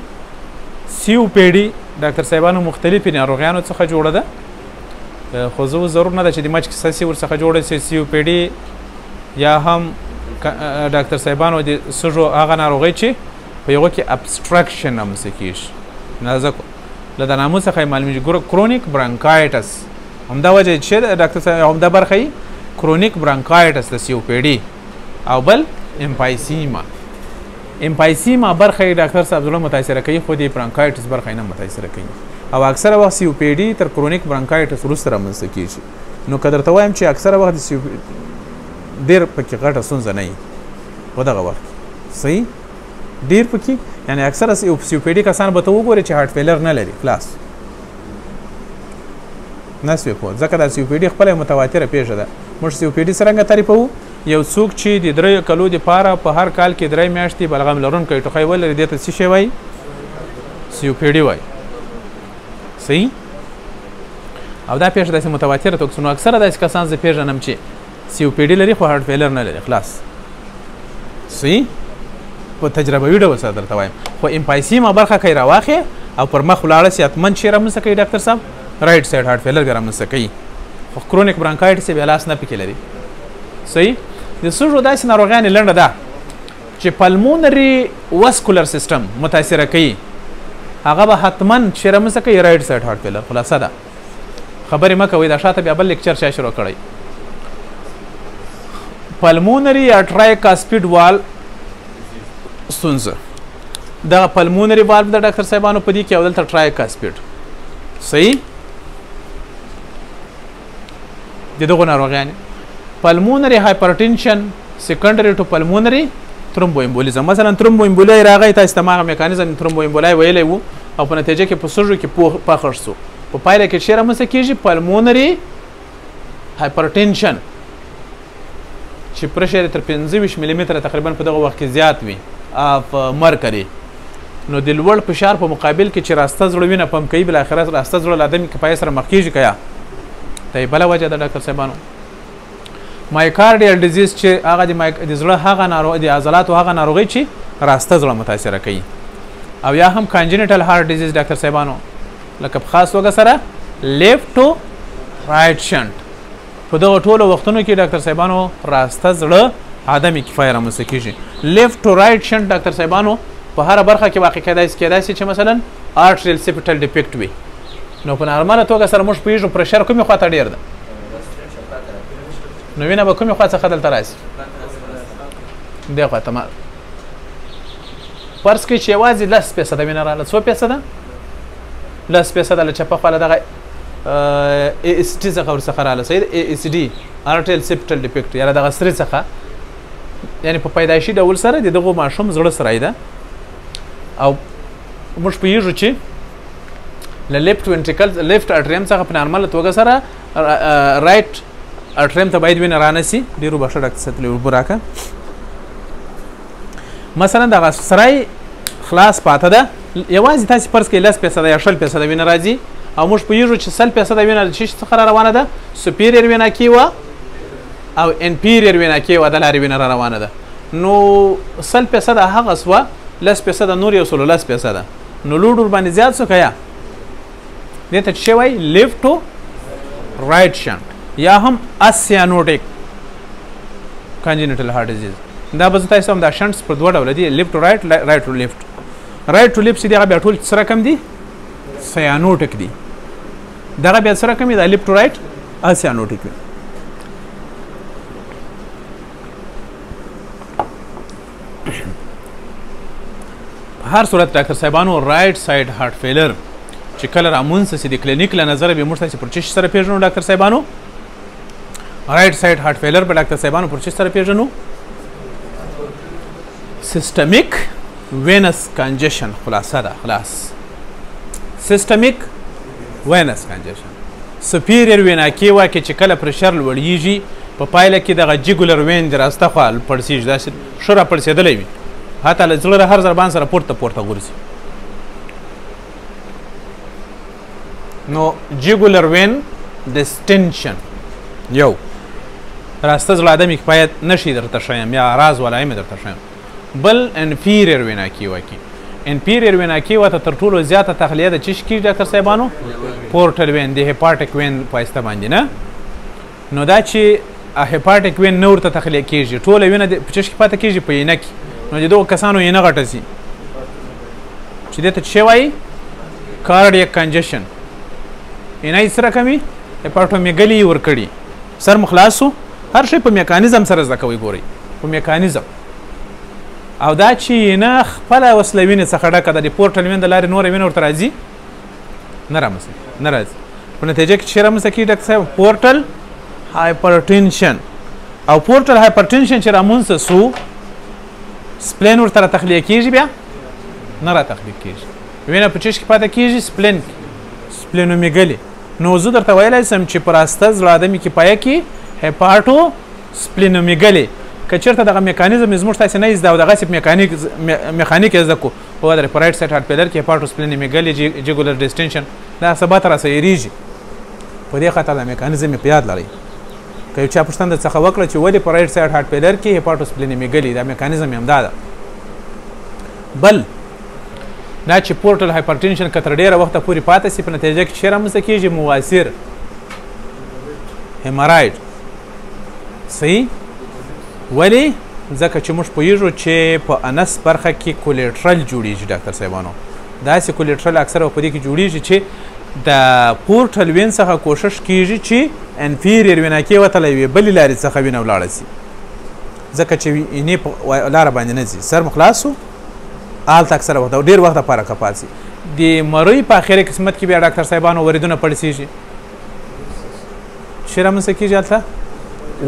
COPD ډاکټر صاحبانو مختلفې ناروغیانو څخه جوړه ده خو زه ضرور نه ده چې د مچ کیسه سي ورڅخه جوړه سي COPD یا هم ډاکټر صاحبانو د سږو هغه ناروغۍ چې په یوه کې ابسټرکشن رامنځته کېږي نازک له د نامو څخه یې معلومېږي کرونیک برانکایټس همدا وجه چې ډاکټر صاحب همدا برخه یې کرونیک برانکایټس د COPD او بل امپایسیما برخه یې ډاکټر صاحب زړه متاثره کوي خو د برانکایټس برخه یې نه متاثره کوي او اکثره وخت COPD تر کرونیک برانکایټس وروسته رامنځته کېږي. نو که درته وایم چې اکثره وخت ډېر پکې غټه ستونزه نه وي په دغه وخت صحیح ډېر پکې یعنې اکثره COPD کسان به ته وګورې چې هارت فیلر نه لري خلاص نه سوې پوه ځکه دا COPD خپله متواتره پیښه ده. موږ COPD څرنګه تعریفوو یو څوک چې د 3 کلو دپاره په هر کال کې 3 میاشتې بلغم لرونکی ټوخی ولري دې ته څه شی وایي COPD وایي صحیح. او دا پیښه داسې متواتره توګه نو اکثره داسې کسان زه پېژنم چې COPD لري خو هارت فیلر نه لري خلاص صحیح په تجربوي ډول سره درته وایم. خو امپایسیما برخه کوي راواخې او پر مخ ولاړه سي حتمن چې رامنځته کوي ډاکټر صاحب رایټ سایډ هارت فیلر بیا رامنځته کوي خو کرونیک برانکایټس یې بیا لاس نه پکې لري صحیح. د سږو داسې ناروغیانې لنډه ده چې پلمونري وسکولر سیسټم متاثره کوي هغه به حتما چې رامنځته کوي رایټ سایډ هارټ فیلر. خلاصه ده خبرې مه کوئ، دا شاته بیا بل لیکچر چا شروع کړی. پلمونري یا ټرایکاسپیډ وال ستونزه، دغه پلمونري والو د ډاکټر صاحبانو په دې کې او دلته ټرایکاسپیډ. صحیح د دغو ناروغیانې پلمونري هایپرټنشن سیکنډري ټو پلمونري ترومبو امبولیزم. مثلا ترومبو امبولای راغی، تاسو ته هغه میکانیزم ترومبو امبولای ویلی وو او په نتیجه کې په سږو کې پخړ سو، په پایله کې چیرې رامنځته کېږي پلمونري هایپرټنشن چې پرشر تر 25 ملي متره تقریبا په دغه وخت کې زیات وي اف مرکري. نو د لوړ فشار په مقابل کې چې راسته زړه وینه پمپ کوي، بل اخر راسته زړه له آدمي کفایه سره مخ کېږي کیا دا بله وجه ده ډاکټر صاحبانو. مایکارډیال ډیزیز چې هغه د زړه هغه ناروغي د عضلاتو هغه ناروغي چې راسته زړه متاثره کوي، او یا هم کانجنټل هارت ډیزیز ډاکټر صاحبانو، لکه په خاص توګه سره لیفټ ټو رایټ شنټ. په دغه ټولو وختونو کې ډاکټر صاحبانو راسته زړه عدم کفایه رامنځته کېږي. لیفټ ټو رایټ شنټ ډاکټر صاحبانو په هره برخه کې واقع کېدای شي چې مثلا آرټریل سیپټل ډیفیکټ وي. نو په نارماله توګه سره موږ پوهېږو پرشر کومې خواته ډېر ده، نو وینه به کومې خوا څخه دلته راشي دې خواته. فرض کړئ چې یوازې 10% وینه راغله، څو فیصده؟ 10% له چپه خوا له دغه ASD څخه ورڅخه راغله. صحیح ده، ASD آرټریل سیپټل ډیفیکټ یا دغه سرې څخه، یعنې په پیدایشي ډول سره د دغو ماشوم زړه سری ده، او موږ پوهېږو چې له لیفټ وینټریکل لیفټ اټریم څخه په نارماله توګه سره رایټ اټریم ته باید وینه رانسي. ډېرو بخښه ډاکټر صاحب ته اوبه راکړه. مثلا دغه سری خلاص پاته ده، یوازې تاسې فرض کړئ 10% یا 20% وینه راځي، او موږ پوهېږو چې 100% وینه له چی څخه را روانه ده؟ سوپیریر وینا کیوا او انپیریر وینا کیوا د لارې وینه را روانه ده. نو 100% هغه سوه، 10% نور یو سلو 10%، نو لوډ ورباندې زیات سو که یا دې ته څه وایي؟ لیفټ ټو رایټ شنټ یا هم اسیانوټیک کانجنټل هارت ډیزیز. دا به زه تاسو هم دا شنټس په دوه ډوله دي، لیفټ ټو رایټ، رایټ ټو لیفټ. رایټ ټو لیفټ چې دي هغه بیا ټول څه رقم دي؟ سیانوټیک دي. دغه بیا څه رقم دي؟ دا لیفټ ټو رایټ اسیانوټیک وي. هر صورت ډاکټر صاحبانو رایټ سایډ هارت فیلر چې کله رامنځته سي د کلینیک له نظره به موږ تاسې پر چی سره پیژنو ډاکټر صاحبانو؟ رایټ سایډ هارت فیلر به ډاکټر صاحبانو پر چی سره پیژنو؟ سیسټمیک وینس کنجشن. خلاصه ده، خلاص سیسټمیک وینس کنجشن. سپیریر وینا کیوا کې چې کله پرشر لوړیږي، په پایله کې دغه جیګولر وین د راسته خوا پړسیږي، داسې ښه راپړسېدلی وي، حتی له زړه هر ضربان سره پورته غورځي. نو جیګولر وین ډسټنشن یو راسته زړه آدمي کفایت نشي درته ښیم، یا راز ولایم درته ښیم. بل انفیریر وینا کیوا کې، انفیریر وینا کیوا ته تر ټولو زیاته تخلیه د چی کېږي ډاکټر صاحبانو؟ پورټل وین، د هیپاټیک وین په واسطه باندې نه. نو دا چې هیپاټیک وین نه ورته تخلیه کېږي، ټوله وینه په چش کې پاته کېږي په اینه کې، نو د دغو کسانو اینه غټه سي چې دې ته څه وایي؟ کارډیک کنجشن. اینه یې څه رقمي؟ هیپاټومیګلي یې ورکړي. سر مو خلاص سو، هر شی په میکانیزم سره زده کوئ، ګورئ په میکانیزم. او دا چې نه خپله وسله وینې څخه ډکه ده، د پورټل وین د لارې نوره وینه ورته راځي نه راځي. په نتیجه کې چې رامنځته کېږي ډاکټر صاحب؟ پورټل هایپرټنشن. او پورټل هایپرټنشن چې رامنځته سو، سپلین ورته را تخلیه کېږي؟ بیا نه را تخلیه کېږي، وینه په چش کې پاته کېږي سپلین، سپلینومیګلي. نو زه درته ویلی سم چې په راسته زړه آدمي کفایه کې هیپاټو سپلینومیګلي که چېرته دغه میکانیزم زموږ تاسې نه زده او دغسې میخانیک یې زده کړو، وګورئ په رایټ سایډ هارت فیلر کې هیپاټو سپلینومیګلي جیګولر ډسټنشن دا ثبات راسه هېرېږي. په دې خاطر دا میکانیزم یې په یاد لرئ. که یو چا پوښتنه درڅخه وکړه چې ولې په رایټ سایډ هارت فیلر کې هیپاټو سپلینومیګلي، دا میکانیزم یې همدا ده. بل دا چې پورټل هایپرټنشن که تر ډېره وخته پورې پاته سي، په نتیجه کې چې رامنځته کېږي؟ مواسیر هیمراید. صحیح؟ ولې؟ ځکه چې موږ پوهېږو چې په انس برخه کې کولیټرل جوړېږي ډاکټر صاحبانو. داسې کولیټرل اکثره په دې کې جوړیږي چې د پورټل وین څخه کوشش کیږي چې انفیریر ویناکې وتلی وي بلې لارې څخه وینه ولاړه سي ځکه چې اینې په لاره باندې نه ځي سر مو خلاص و هلته اکثره وخت او ډېر وخت دپاره کپال سي د مرۍ په اخري قسمت کې بیا ډاکټر صاحبانو وریدونه پړسېږي چې رامنځته کېږي هلته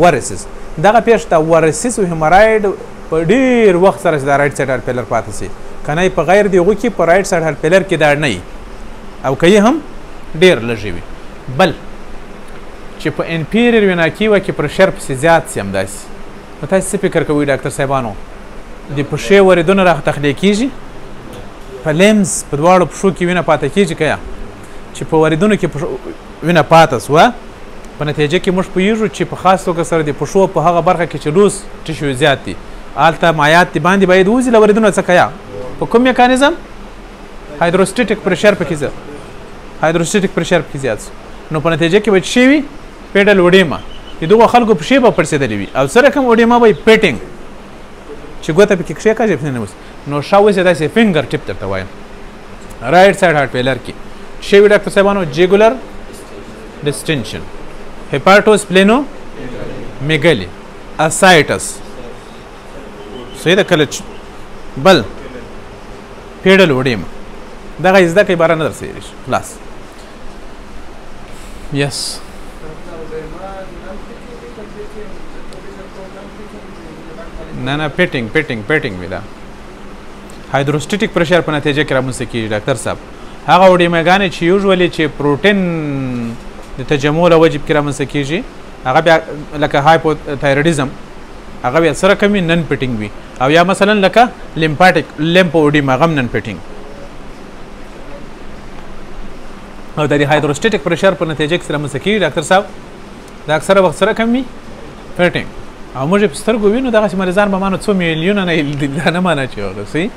ورسز دغه پیښ ته ورسز او همراید په ډېر وخت سره چې د رایټ سایډ هارټ فیلر پاتې سي که نه په غیر د هغو کې په رایټ سایډ هارټ فیلر کې دا نه وي او که یې هم ډېر لږې وي بل چې په انفیریر وینا کیوه کې پرشر پسې زیات سي همداسې نو تاسې څه فکر کوئ ډاکټر صاحبانو د پښې وریدونه را تخلیه کېږي په لیمز په دواړو پښو کې وینه پاته کېږي که یا چې په وریدونو کې وینه پاته سوه په نتیجه کې موږ پوهېږو چې په خاص توګه سره د پښو په هغه برخه کې چې لوس ټیشو زیات دي هلته مایات د باندې باید وځي له وریدونو څخه یا په کوم میکانیزم هایدروسټیټک پرشر پکې زیات هایدروسټیټک پرشر پکې زیات نو په نتیجه کې به څه شي وي پیډل وډیما د دغو خلکو پښې به پړسېدلې وي او سره کوم وډیما به پیټینګ چې ګوته پکې کښېکاږي پسې نه اوس نو شاوسې داسې فنګر ټپ درته وایم رایټ سایډ هارټ فیلر کې شی وي ډاکټر صاحبانو جیګولر ډسټنشن هیپاټوس پلینو میګلي اسایټس صحیح ده کله بل پیډل وډیما دغه زده کوي باره نه درسېږي خلاص یس نه نه پیټینګ وي دا هایدروسټیټک پرشر په نتیجه کې رامنځته کېږي ډاکټر صاحب هغه وډیماګانې چې یوژولي چې پروټین د تجمع له وجې پکې رامنځته کېږي هغه بیا لکه هایپوتایرویډیزم هغه بیا سره کم وي نن پیټینګ وي او یا مثلا لکه لیمفاټیک لیمفو وډیما هغه هم نن پیټینګ او د دې هایدروسټیټک پرشر په نتیجه کې رامنځته کېږي ډاکټر صاحب دا اکثره وخت سره کم وي پیټینګ او موږ په سترګو وینو دغسې مریضان به مانو څو میلیونه نه دا نه مانه چې هغه صحیح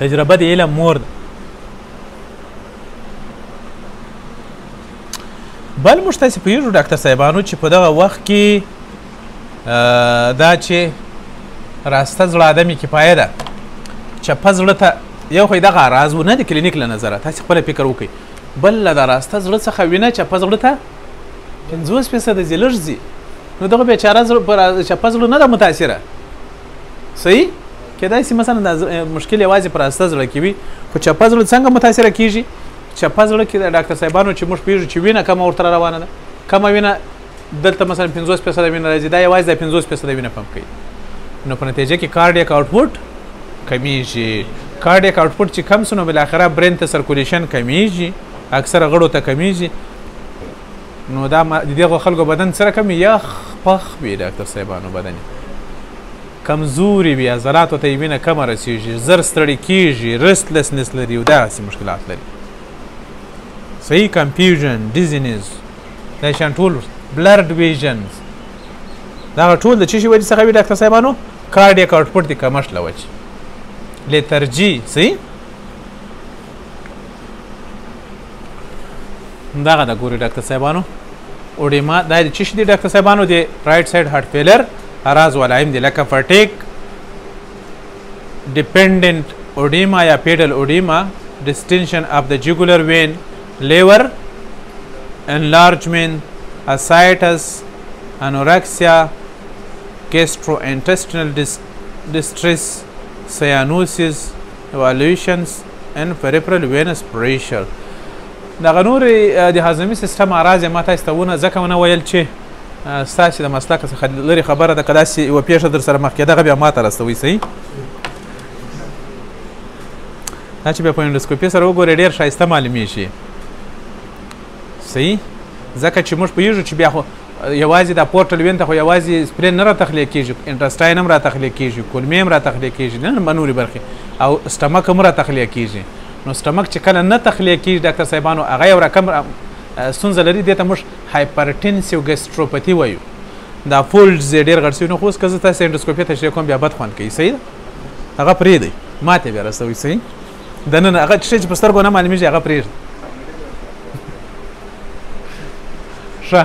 تجربه د علم مور ده بل موږ تاسې پوهېږو ډاکټر صاحبانو چې په دغه وخت کې دا چې راسته زړه آدمي کفایه ده چپه زړه ته یو خو دغه راز و نه د کلینیک له نظره تاسې خپله فکر وکړئ بل له د راسته زړه څخه وینه چپه زړه ته 50% ځي لږ ځي نو دغه بیچاره چپه زړه نه ده متاثره صحیح کیدای شي مثلا دا مشکل یوازې پر راسته زړه کې وي خو چپه زړه څنګه متاثره کېږي چپه زړه کې د ډاکټر صاحبانو چې موږ پوهېږو چې وینه کمه ورته روانه ده کمه وینه دلته مثلا 50% وینه راځي دا یوازې د 50% وینه پمپ کوي نو په نتیجه کې کارډیک آوټپوټ کمیږي کارډیک آوټپوټ چې کم سو نو بالاخره برین ته سرکولیشن کمیږي اکثره غړو ته کمیږي نو دا د دغو خلکو بدن سره کم یخ پخ وي ډاکټر صاحبانو بدن کمزوري وي عضلاتو ته یې وینه کمه رسېږي زر ستړي کېږي رسټلسنس لري او داسې مشکلات لري صحیح کنفیوژن ډیزینز دا شیان ټول بلرډ ویژنز دغه ټول د څه شي وجې څخه وي ډاکټر صاحبانو کارډیک آوټپوټ د کمښت له وجې لیترجي صحیح دغه د ګوري ډاکټر صاحبانو اوډیما دا د څه شي دي ډاکټر صاحبانو د رایټ سایډ هارټ فیلر اراز ولایم دي لکه فټیک ډیپندنٹ اوډیما یا پیډل اوډیما ډسټنشن اف د جګولر وین لیور انلارجمنت اسایټس انورکسیا gastrointestinal distress cyanosis evaluations and peripheral venous pressure دغه نور د هاضمي سیستم اراز ما تاسو ته ونه ځکه ونه ویل چې ستاسو د مسلک څخه لري خبره ده که داسې یوه پیښه در سره مخ کېده هغه بیا ما ته رسوئ صحیح دا چې بیا په انډوسکوپي سره وګورئ ډېر ښایسته معلومیږي صحیح ځکه چې موږ پوهېږو چې بیا خو یوازې دا پورټل وین ته خو یوازې سپرین نه را تخلیه کېږي انټرسټاین هم را تخلیه کېږي کولمې هم را تخلیه کېږي نه نورې برخې او سټمک هم را تخلیه کېږي نو سټمک چې کله نه تخلیه کېږي ډاکټر صاحبانو هغه یو رقم ستونزه لري دې ته موږ هایپرټنسیو ګسټروپتي وایو دا فولډز یې ډېر غټ شوي نو خو اوس که زه تاسې انډوسکوپي تشریح کوم بیا بد خوند کوي صحیح ده هغه پرېږدئ ماته بیا رسوئ صحیح دننه هغه شی چې په سترګو نه معلومېږي هغه پرېږدئ ښه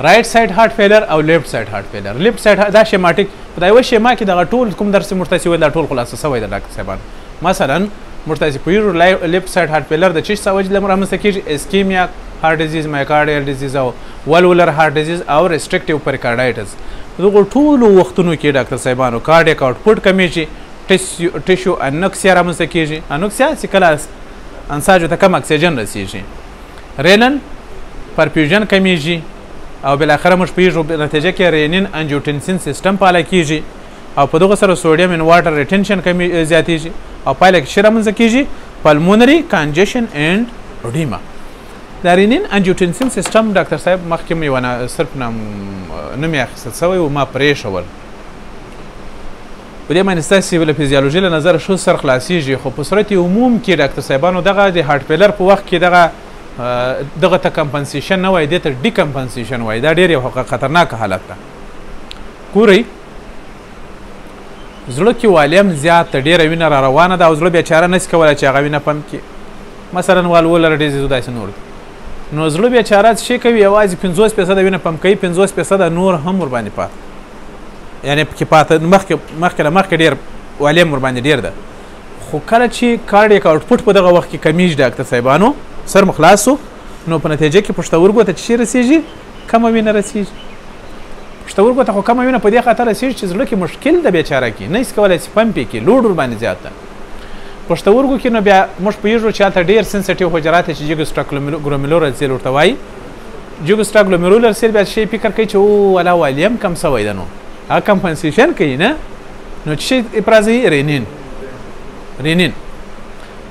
رایټ سایډ هارټ فیلر او لیفټ سایډ هارټ فیلر لیفټ سایډ دا شیماټیک په دا یوه شیما کې دغه ټول کوم درس موږ تاسې ویل دا ټول خلاصه سوی ده ډاکټر صاحبانو. مثلا موږ تاسې پوهېږو لیفټ سایډ هارټ فیلر د څه څه وجې رامنځته کېږي؟ اسکیمیا هارټ ډیزیز، مایکارډیال ډیزیز او والولر هارټ ډیزیز او ریسټرکټیو پریکارډایټس. دغو ټولو وختونو کې ډاکټر صاحبانو کارډیک آوټپوټ کمیږي، ټیشو انوکسیا رامنځته کېږي. انوکسیا چې کله انساجو ته کم اکسیجن رسیږي، رینن پرفیوژن کمیږي او بالاخره موږ پوهېږو نتیجه کې رینین انجیوټنسین سیستم فعاله کېږي او په دغه سره سوډیم ان واټر ریټنشن زیاتېږي او پایله کې څه رامنځته کېږي؟ پلمونري کانجیشن اینډ اډیما. دا رینین انجیوټنسین سیستم ډاکټر صاحب مخکې مې یوه صرف نوم یې اخیستل سوی و، ما پرېښول. په دې باندې ستاسې سیویل فزیالوژي له نظره ښه سر خلاصېږي، خو په صورت عموم کې ډاکټر صاحبانو دغه د هارټ فیلر په وخت کې دغه ته کمپنسیشن نه وایي، دې ته ډیکمپنسیشن وایي. دا ډېر یو خطرناکه حالت ده. ګورئ زړه کې والیم زیات ده، ډېره وینه را روانه ده او زړه بیچاره نسي کولی چې هغه وینه پمپ کړي. مثلا والولر ډیزیز داسې نور دي. نو زړه بیچاره څه شی کوي؟ یوازې 50% وینه پمپ کوي، 50% نور هم ورباندې پاته، یعنې پکې پاته مخکې له مخکې ډېر والیم ورباندې ډېر ده. خو کله چې کارډیک آوټپوټ په دغه وخت کې کمیږي ډاکټر صاحبانو، سر مو خلاص شو، نو په نتیجه کې پښتورګو ته څه شی رسېږي؟ کمه وینه رسېږي. پښتورګو ته خو کمه وینه په دې خاطر رسېږي چې زړه کې مشکل ده بیچاره کې، نه شي کولی چې پمپ یې کړي، لوډ ورباندې زیات ده. پښتورګو کې نو بیا موږ پوهېږو چې هلته ډېر سنسټیو حجرات چې جیګوسټاګلومرولر سیل ورته وایي. جیګوسټاګلومرولر سیل بیا شی فکر کوي چې او والا والیم کم سوی ده، نو هغه کمپنسیشن کوي نه، نو څه شی افرازوي؟ رینین.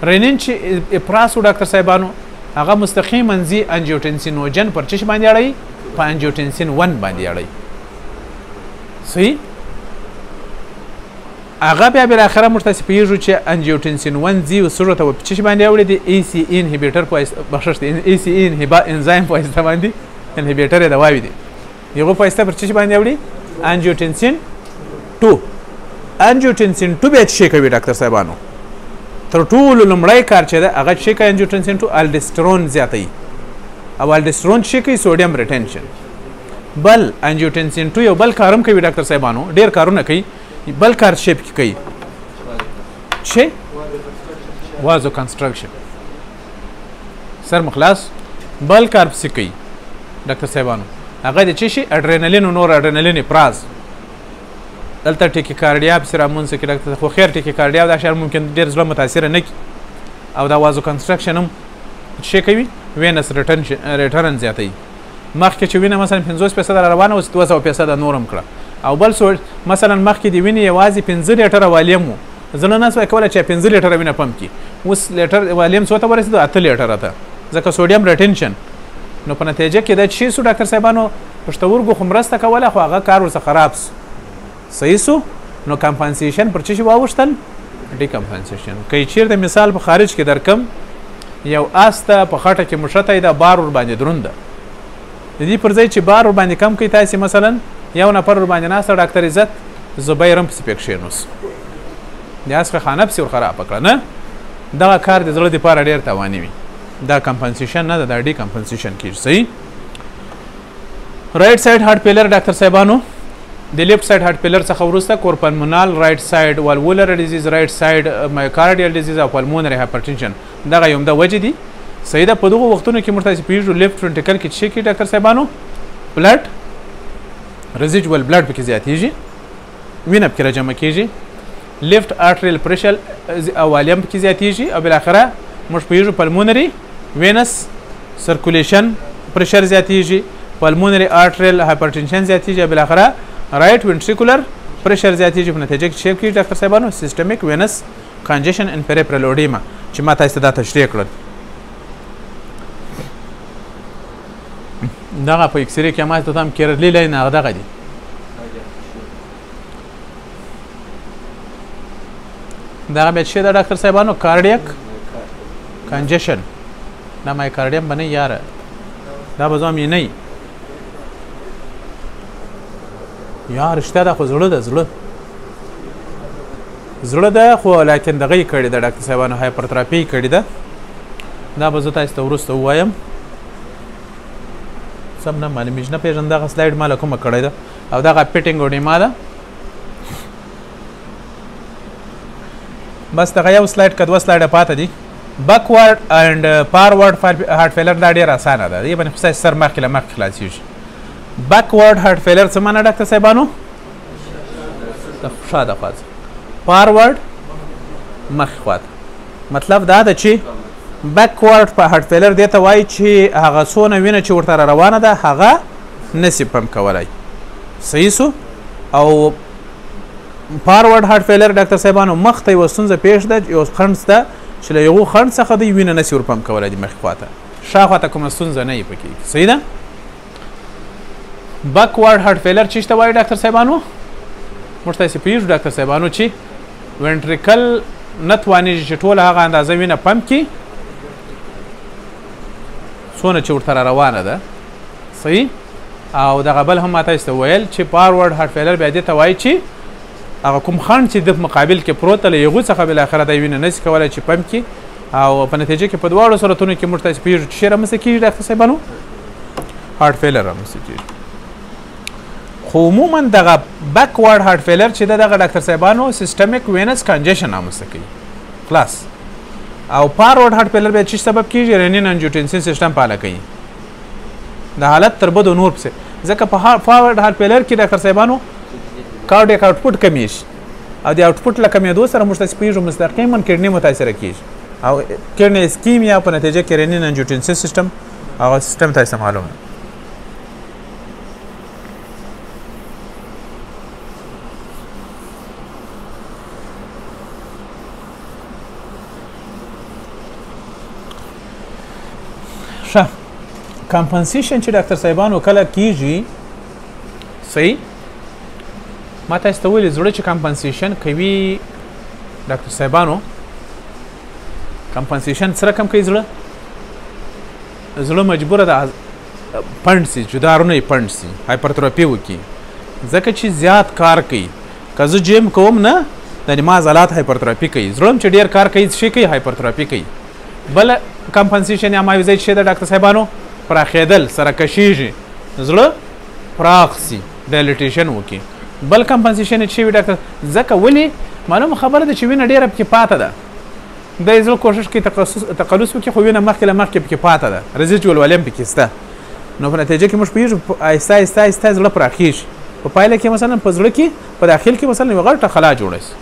رینین چې افراز و ډاکټر صاحبانو هغه مستقیما ځي انجیوټنسینوجن پر څه باندې اړوي؟ په انجیوټنسین 1 باندې اړوي. صحیح؟ هغه بیا بالاخره موږ تاسې پوهېږو چې انجیوټنسین 1 ځي سږو ته په څه باندې اړوي؟ د ای سی انهیبیټر په بخښش د ای سی انزایم په واسطه باندې انهیبیټر یې دواوې دي، هغو په واسطه پر څه باندې اړوي؟ انجیوټنسین 2. انجیوټنسین 2 بیا څه شی کوي ډاکټر صاحبانو؟ تر ټولو لومړی کار چې ده هغه څه کوي؟ انجیوټنسین 2 الډسټرون زیاتوي او الډسټرون څه کوي؟ سوډیم ریټنشن. بل انجیوټنسین 2 یو بل کار هم کوي ډاکټر صاحبانو، ډېر کارونه کوي. بل کار څه پکې کوي؟ څه؟ وازو کنسټرکشن. سر مو خلاص. بل کار پسې کوي ډاکټر صاحبانو هغه د څه شي؟ اډرینالین او نور اډرینالین افراز. دلته ټیکیکارډیا پسې رامنځته کړي ډاکټر، خو خیر ټیکیکارډیا دا شیان ممکن ډېر زړه متاثره نه کړي او دا وازو کنسټرکشن هم څه کوي؟ وینس ریټرن زیاتوي. مخکې چې وینه مثلا 50% را روانه اوس 200% نور هم کړه. او بل مثلا مخکې د وینې یوازې 5 لیټره والیم و، زړه نه سوی کولی چې 5 لیټره وینه پمپ کړي، اوس لیټر والیم څو ته ورسېدو؟ 8 لیټره ته، ځکه سوډیم ریټنشن. نو په نتیجه کې دا څه شو ډاکټر صاحبانو؟ پښتورګو خو مرسته کوله خو هغه کار ورڅخه خراب سو. صحیح سو؟ نو کمپنسیشن پر څه شي واوښتل؟ ډیکمپنسیشن. که یې چېرته مثال په خارج کې درکم، یو آس ته په خټه کې مشته ده، بار ورباندې دروند ده. د دې پر ځای چې بار ورباندې کم کړئ، تاسې مثلا یو نفر ورباندې ناسته ډاکټر عزت زبیر هم پسې پې کښېنوس، د آس خانه پسې ورخرابه کړه، نه؟ دغه کار د زړه دپاره ډېر تاواني وي. دا کمپنسیشن نه ده، دا ډیکمپنسیشن کېږي. صحیح؟ رایټ سایډ هارټ فیلر ډاکټر صاحبانو د لیفټ سایډ هارټ فیلر څخه وروسته کورپلمونال رایټ سایډ والولر ډیزیز، رایټ سایډ مایکارډیال ډیزیز او پلمونري هایپرټنشن دغه یو د وجې دي. صحیح ده؟ په دغو وختونو کې موږ تاسې پوهېږو لیفټ فرنټیکل کې څه کوي ډاکټر صاحبانو؟ بلډ رزیجوال بلډ پکې زیاتېږي، وینه پکې راجمع کېږي، لیفټ آرټریل پریشر او والیم پکې زیاتېږي او بالاخره موږ پوهېږو پلمونري وینس سرکولیشن پریشر زیاتېږي، پلمونري آرټریل هایپرټنشن زیاتېږي او بالاخره رایټ وینټریکولر پریشر زیاتېږي. په نتیجه کې څه کېږي ډاکټر صاحبانو؟ سیسټمیک وینس کانجیشن ان پیریپرل اوډیما، چې ما تاسو ته دا تشریح کړل. دغه په اکسرې کې ما ته هم کیرلی لاین هغه دغه دي. دغه بیا څه ده ډاکټر صاحبانو؟ کارډیک کنجیشن. دا مایکارډیم به نه یاره، دا به زما مینه یا رشته ده، خو زړه ده، زړه ده، خو لیکن دغه یې کړې ده ډاکټر صاحبانو، هایپرتراپي یې کړې ده. دا به زه تاسو ته وروسته ووایم. سم نه معلومیږي، نه پېژنم دغه سلایډ ما له کومه کړې ده. او دغه پیټینګ اوډیما ده، بس دغه یو سلایډ که دوه سلایډه پاته دي بیکورډ اینډ فارورډ هارټ فیلر دا ډېر اسانه ده دې باندې خو ستاسې سر مخکې له مخکې خلاصېږي بیکورډ هارټ فیلر څه معنا ډاکټر صاحبانو د شاده خوا فارورډ مخکې خواته مطلب دا ده چې بیکورډ په هارټ فیلر دې ته وایي چې هغه څونه وینه چې ورته را روانه ده هغه نسي پمپ کولی صحیح سو او فارورډ هارټ فیلر ډاکټر صاحبانو مخ ته یوه ستونزه پیښ ده یو خنډ شته چې له یوه خنډ څخه دوی وینه نسي ور پمپ کولی د مخې خواته شا خواته کومه ستونزه نه وي پکې صحیح ده بیکورډ هارټ فیلر چې ته وایي ډاکټر صاحبانو موږ تاسې پوهېږو ډاکټر صاحبانو چې وینټریکل نه توانېږي چې ټوله هغه اندازه وینه پمپ کړي څونه چې ورته را روانه ده صحیح او دغه بل هم ما تاسې ته وویل چې فارورډ هارټ فیلر بیا دې ته وایي چې هغه کوم خنډ چې د مقابل کې پروت له هغو څخه بالاخره دا وینه نسي کولی چې پمپ کړي او په نتیجه کې په دواړو صورتونو کې موږ تاسې پوهېږو چې شی رامنځته کېږي ډاکټر صاحبانو هارټ فیلر رامنځته کېږي خو عموما دغه بیکورډ هارټ فیلر چې دغه ډاکټر صاحبانو سیسټمیک وینس کنجیشن رامنځته کوي خلاص او فارورډ هارټ فیلر بیا چې سبب کېږي رینین انجیوټنسین سیسټم فعاله کوي د حالت تر بدو نور پسې ځکه په فارورډ هارټ فیلر کې ډاکټر صاحبانو کارډیک آوټپوټ کمیږي او د آوټپوټ له کمېدو سره موږ تاسې پوهېږو مستقیما کډني متاثره کېږي او کډني اسکیمیا په نتیجه کې رینین انجیوټنسین سیسټم هغه سیسټم تاسې معلوم ده ښه کمپنسیشن چې ډاکټر صاحبانو کله کېږي صحیح ما تاسې ته ویلي زړه چې کمپنسیشن کوي ډاکټر صاحبانو کمپنسیشن څه رقم کوي زړه مجبوره ده پنډ سي جدارونه یې پنډ سي هایپرتروفي وکړي ځکه چې زیات کار کوي که زه جیم کوم نه د ما عضلات هایپرتروفي کوي زړه هم چې ډېر کار کوي څه کوي هایپرتروفي کوي بله کمپنسیشن یا مایوزیت شی ده ډاکټر صاحبانو پراخېدل سره کشیږي زړه پراخ سي ډایلیټیشن وکړي بل کمپنسیشن چې وي ډاکټر ځکه ولې معلومه خبره ده چې وینه ډېره پکې پاته ده دی زړه کوشش کوي تقلص وکړي خو وینه مخکې له مخکې پکې پاته ده رزیجول ولیم پکې شته نو په نتیجه کې موږ پوهېږو آهسته آهسته آهسته زړه پراخېږي په پایله کې مثلا په زړه کې په داخل کې مثلا یوه غټه خلا جوړه شي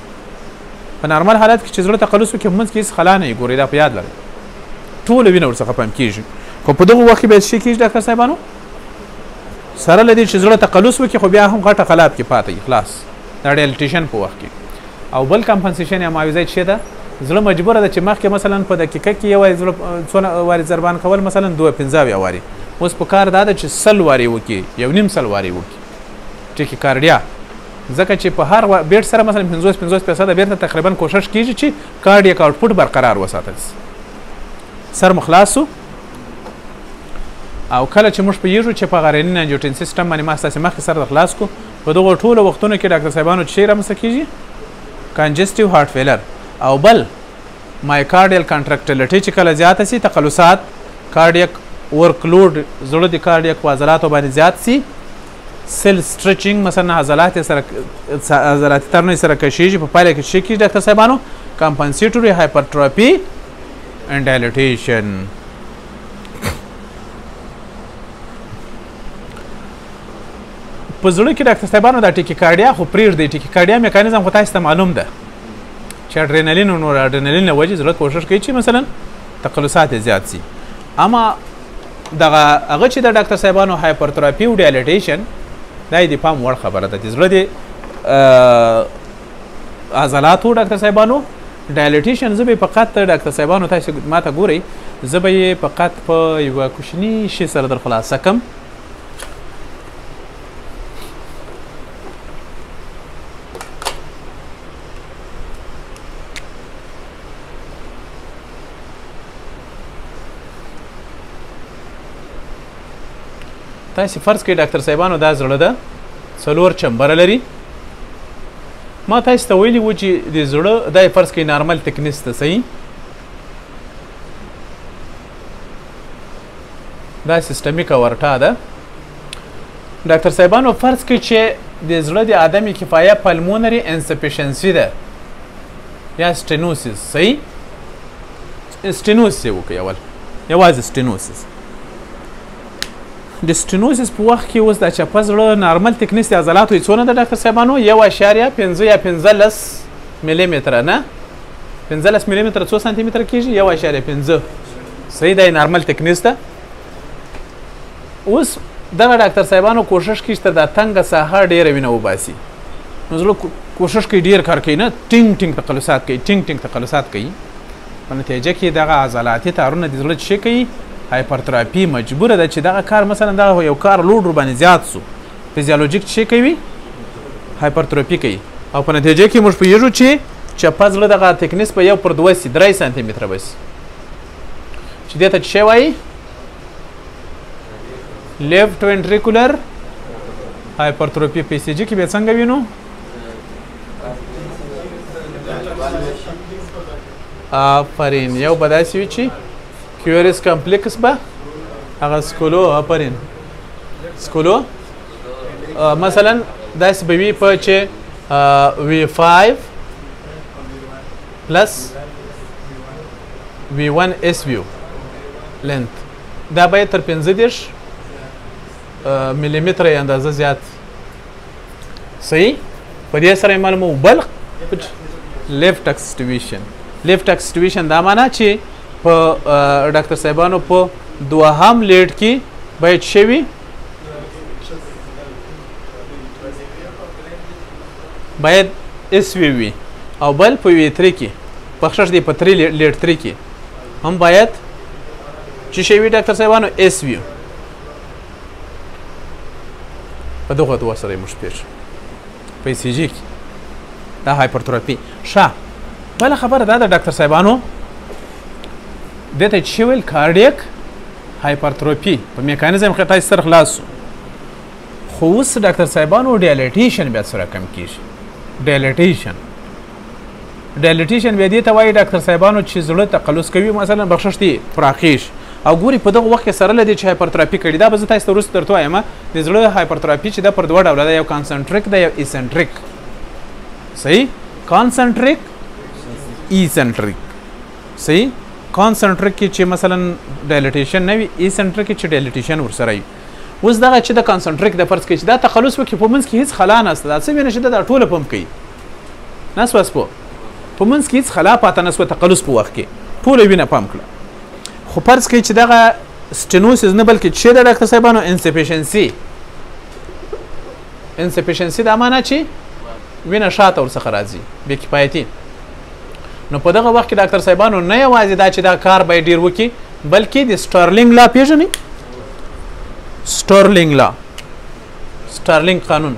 په نارمل حالت کې چې زړه تقلص وکړي منځ کې هېڅ خلا نه وي ګورئ دا په یاد لرئ ټوله وینه ورڅخه پمپ کېږي خو په دغه وخت کې بیا څه شی کېږي ډاکټر صاحبانو سره له دې چې زړه تقلص وکړي خو بیا هم غټه خلا پکې پاته وي خلاص دا ډایلیټیشن په وخت کې او بل کمپنسیشن یا معاوضه شی ده زړه مجبوره ده چې مخکې مثلا په دقیقه کې یو زړه څونه وارې ضربان کول مثلا 250 وارې اوس په کار دا ده چې 100 وارې وکړي یو نیم 100 وارې وکړي ټیکي کارډیا ځکه چې په هر بیټ سره مثلا 50% بیرته تقریبا کوشش کیږي چې کارډیک آوټپوټ برقرار وساتل شي سر مخلاصو او کله چې موږ پوهېږو چې په غرنین انجیوټین سیسټم باندې ما ستاسې مخکې سر د خلاص کړو په دغو ټولو وختونو کې ډاکټر صاحبانو چې شی رامنځته کېږي کنجسټیو هارټ فیلر او بل مایکارډیل کنټرکټیلیټي چې کله زیاته سي تقلصات کارډیک ورکلوډ زړه د کارډیک په عضلاتو باندې زیات سي سیل سټرچینګ مثلا عضلاتي ترنې سره کشیږي په پایله کې څه کېږي ډاکټر صاحبانو کمپنسیټوري هایپرټروفي and dilatation په زړه کې ډاکټر صاحبانو دا ټیکیکارډیا خو پرېږدئ ټیکیکارډیا میکانیزم خو تاسو ته معلوم ده چې اډرینالین او نور اډرینالین له وجې زړه کوشش کوي چې مثلا تقلصات یې زیات سي اما دغه هغه چې د ډاکټر صاحبانو هایپرتروفي او ډایلیټیشن دا یې د پام وړ خبره ده د زړه د عضلاتو ډاکټر صاحبانو ډایلیټیشن زه به یې فقط ډاکټر صاحبانو تاسو ما ته ګورئ زه به یې فقط په یوه کوچني شي سره در خلاصه کړم تاسې فرض کړئ ډاکټر صاحبانو دا زړه ده 4 چمبره لري ما تاسو ته ویلي و چې د زړه دا یې فرض کړئ نارمل تکنیس ده صحیح دا سیسټمیکه ورټا ده ډاکټر صاحبانو فرض کړئ چې د زړه د عدم کفایه پلمونري انسفیشنسي ده یا سټینوسیس. صحیح سټینوسیس یې وکړئ اول یوازې سټینوسیس. د سټینوسیس په وخت کې اوس دا چپه زړه نارمل تکنیس د عضلاتو یې څونه ده ډاکټر صاحبانو؟ 1.5 یا 15 ملي متره نه 15 ملي متره څو سانتي متره کېږي؟ 1.5. صحیح دی نارمل تکنیس ده. اوس دغه ډاکټر صاحبانو کوشش کوي چې تر دا تنګه ساحه ډېره وینه وباسي. نو زړه کوشش کوي ډېر کار کوي نه ټینګ ټینګ تقلصات کوي ټینګ ټینګ تقلصات کوي. په نتیجه کې دغه عضلاتي تارونه د زړه څه کوي؟ هایپرتراپي مجبوره ده چې دغه کار مثلا دغه یو کار لوډ ورباندې زیات سو فزیولوژیک څه کوي؟ هایپرتروفي کوي. او په نتیجه کې موږ پوهېږو چې چپه زړه دغه تکنیس په 1/2 3 سانتي متره بس چې دې ته څه وایي؟ لیفټ وینټریکولر هایپرتروفي. په سی جي کې به څنګه وینو؟ آفرین. یو به داسې وي چې کیوریس کمپلیکس به هغه سکولو آفرین سکولو مثلا داسې به وي په چې V5 پلس V1 S view لینت دا باید تر 15 ملي متره اندازه زیات. صحیح. په دې سره معلومه بلق لیفټ اکسټیویشن. لیفټ اکسټیویشن دا معنا چې په ډاکټر صاحبانو په دوهم لیډ کې باید شوي باید اس وی وي او بل په V3 کې بخشش دی په 3 لیډ 3 کې هم باید چې شوي ډاکټر صاحبانو اس وی. په دغه دوه سره موږ پیښ په سی جي کې دا هایپرتروفي. ښه بله خبره دا ده ډاکټر صاحبانو دې ته چې ویل کارډیک هایپرتروفي په میکانیزم کې تاسو سره خلاص خو اوس ډاکټر صاحبانو ډایلیټیشن بیا سره کم کیږي. ډایلیټیشن بیا دې ته وایي ډاکټر صاحبانو چې زړه تقلص کوي مثلا بخشش دی پراخیش او ګوري په دغه وخت کې سره لدی چې هایپرتروفي کړي. دا به زه تاسو ته وروسته درته وایم د زړه هایپرتروفي چې دا پر دوه ډوله ده یو کانسنټریک ده یو ایسنټریک. صحیح. کانسنټریک ایسنټریک. صحیح. کانسنټریک کې چې مثلا ډایلیټیشن نه وي ایسنټریک کې چې ډایلیټیشن ورسره وي. اوس دغه چې د کانسنټریک د فرض کې چې دا تخلص وکړي په منځ کې هیڅ خلا نشته دا څه وینه چې دا ټوله پمپ کوي نس وسپو په منځ کې هیڅ خلا پاته نسوه تقلص په وخت کې ټوله وینه پمپ کړه. خو فرض کوي چې دغه سټینوسیس نه بلکې چې د ډاکټر صاحبانو انسفیشنسي دا معنا چې وینه شاته ورڅخه راځي بې کفایتي. نو په دغه وخت کې ډاکټر صاحبانو نه یوازې دا چې دا کار باید ډېر وکړي بلکې د سټارلینګ لا پیژنئ؟ سټارلینګ لا سټارلینګ قانون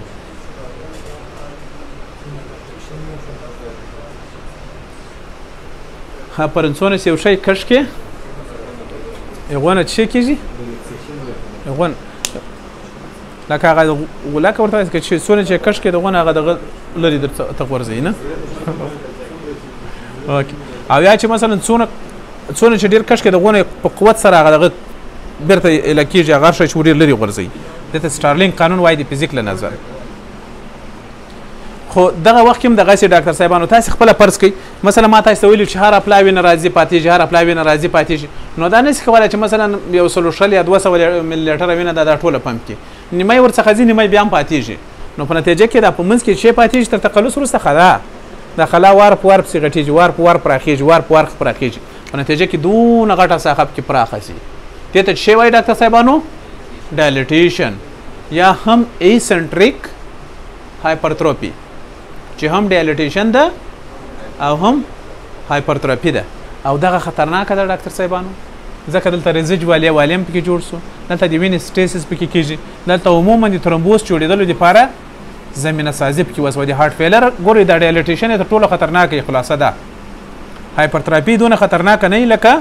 پرنسونس یو شی کش کې غونه څه کېږي؟ غون لکه هغه لکه ورته وایي چې څونه چې کش کې د غونه هغه دغه لرې درته غورځوي نه؟ او یا چې مثلا څونه چې ډېر کش کې د غونې په قوت سره هغه دغه بیرته ایله کېږي هغه شی چې ډېر لرې غورځوي. دې ته سټارلینګ قانون وایي د فزیک له نظر. خو دغه وخت کې هم دغسې ډاکټر صاحبانو تاسې خپله فرض کوئ مثلا ما تاسو ته ویلي چې هر اپلا وینه راځي پاتېږي هر اپلا وینه راځي پاتېږي نو دا نشي کولی چې مثلا یو 100 یا 200 ملي لیټره وینه دا ټوله پمپ کړي نیمه یې ورڅخه ځي نیمه یې بیا هم پاتېږي. نو په نتیجه کې دا په منځ کې چې پاتېږي تر تقلص وروسته خلا دا خلا وار په وار پسې غټېږي وار په وار پراخېږي وار په وار پراخېږي په نتیجه کې دونه غټه ساحه پکې پراخه شي. دې ته څه وایي ډاکټر صاحبانو؟ ډایلیټیشن یا هم ایسنټریک هایپرتروفي چې هم ډایلیټیشن ده او هم هایپرتروفي ده او دغه خطرناکه ده ډاکټر صاحبانو ځکه دلته ریزیجوال یا والیم پکې جوړ سو دلته د وینې سټیسس پکې کېږي دلته عموما د ترومبوس جوړېدلو دپاره زمینه سازي پکې وسوه د هارټ فیلر ګورئ دا ډایلیټیشن یې تر ټولو خطرناکه خلاصه ده. هایپرتروفي دونه خطرناکه نه لکه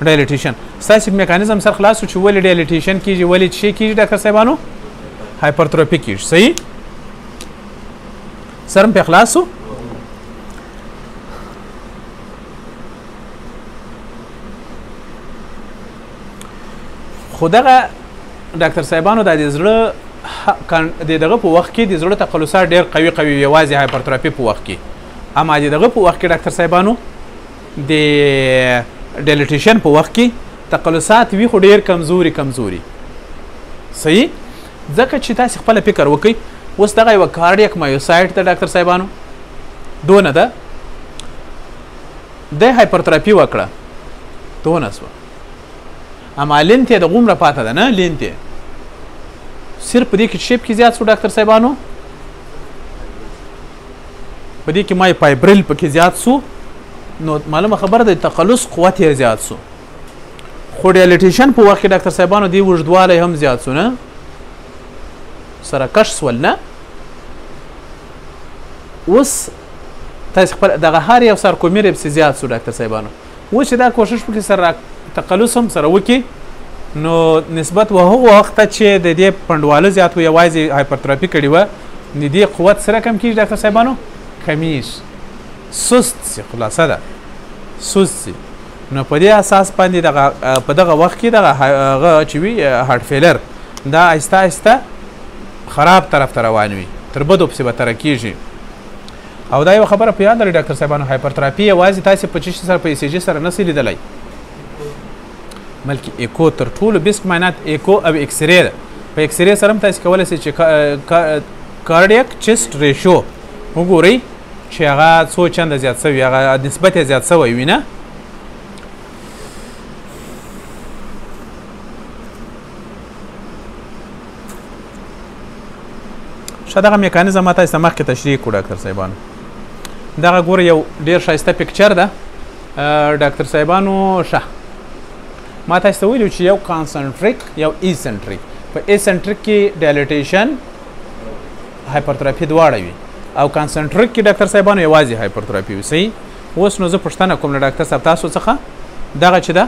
ډایلیټیشن. ستاسې میکانیزم سره خلاص شو چې ولې ډایلیټیشن کېږي ولې څه کېږي ډاکټر صاحبانو؟ هایپرتروفي کېږي. صحیح. سرم په خلاصو خو دغه ډاکټر صاحبانو دا د زړه د دغه په وخت کې د زړه تقلصات ډېر قوي یوازې هایپرتروفي په وخت کې اما د دغه په وخت کې ډاکټر صاحبانو د ډایلیټیشن په وخت کې تقلصات وي خو ډېر کمزوري صحیح ځکه چې تاسې خپله فکر وکئ اوس دغه یوه کارډیک مایوسایټ ده ډاکټر صاحبانو دونه ده د هایپرتراپي وکړه دونه سوه اما لینت یې دغومره پاته ده نه لینت یې صرف په دې کې شیپ کې زیات سو ډاکټر صاحبانو په دې کې مای فایبرل پکې زیات سو نو معلومه خبره ده تقلص قوت یې زیات سو خو ډایلیټیشن په وخت کې ډاکټر صاحبانو دې اوږدوالی هم زیات سو نه سره کش سول نه اوس تاسې خپل دغه هر یو سارکومیر پسې زیات سو ډاکټر صاحبانو اوس چې دا کوشش وکړي سره تقلص هم سره وکړي نو نسبت و هغو وخته چې د دې پنډواله زیات و یوازې هایپرتراپي کړې وه د دې قوت سره کم کېږي ډاکټر صاحبانو کمیږي سست سي خلاصه ده سست سي نو په دې اساس باندې په دغه وخت کې دغه هغه چې وي هارټ فیلر دا آهسته آهسته خراب طرف ته روان وي تر بدو پسې به تره کېږي او دا یوه خبره په یاد لرئ ډاکټر صاحبانو هایپرتراپي یوازې تاسې په چشي سره په ECG سره نسئ لیدلی بلکې ایکو تر ټولو بیسټ معاینات ایکو او اکسرې ده په اکسرې سره هم تاسې کولی شئ چې کارډیک چیسټ ریشو وګورئ چې هغه څو چنده زیات شوي هغه نسبت یې زیات شوی وي نه ښه دغه میکانیزم ما تاسې ته مخکې تشریح کړو ډاکټر صاحبانو دغه ګوره یو ډېر ښایسته پکچر ده ډاکټر صاحبانو ښه ما تاسې ته ویلي چې یو کانسنټریک یو ایسنټریک په ایسنټریک کې ډایلیټیشن هایپرتراپي دواړه وي او کانسنټریک کې ډاکټر صاحبانو یوازې هایپرتراپي وي صحیح اوس نو زه پوښتنه کوم له ډاکټر صاحب تاسو څخه دغه چې ده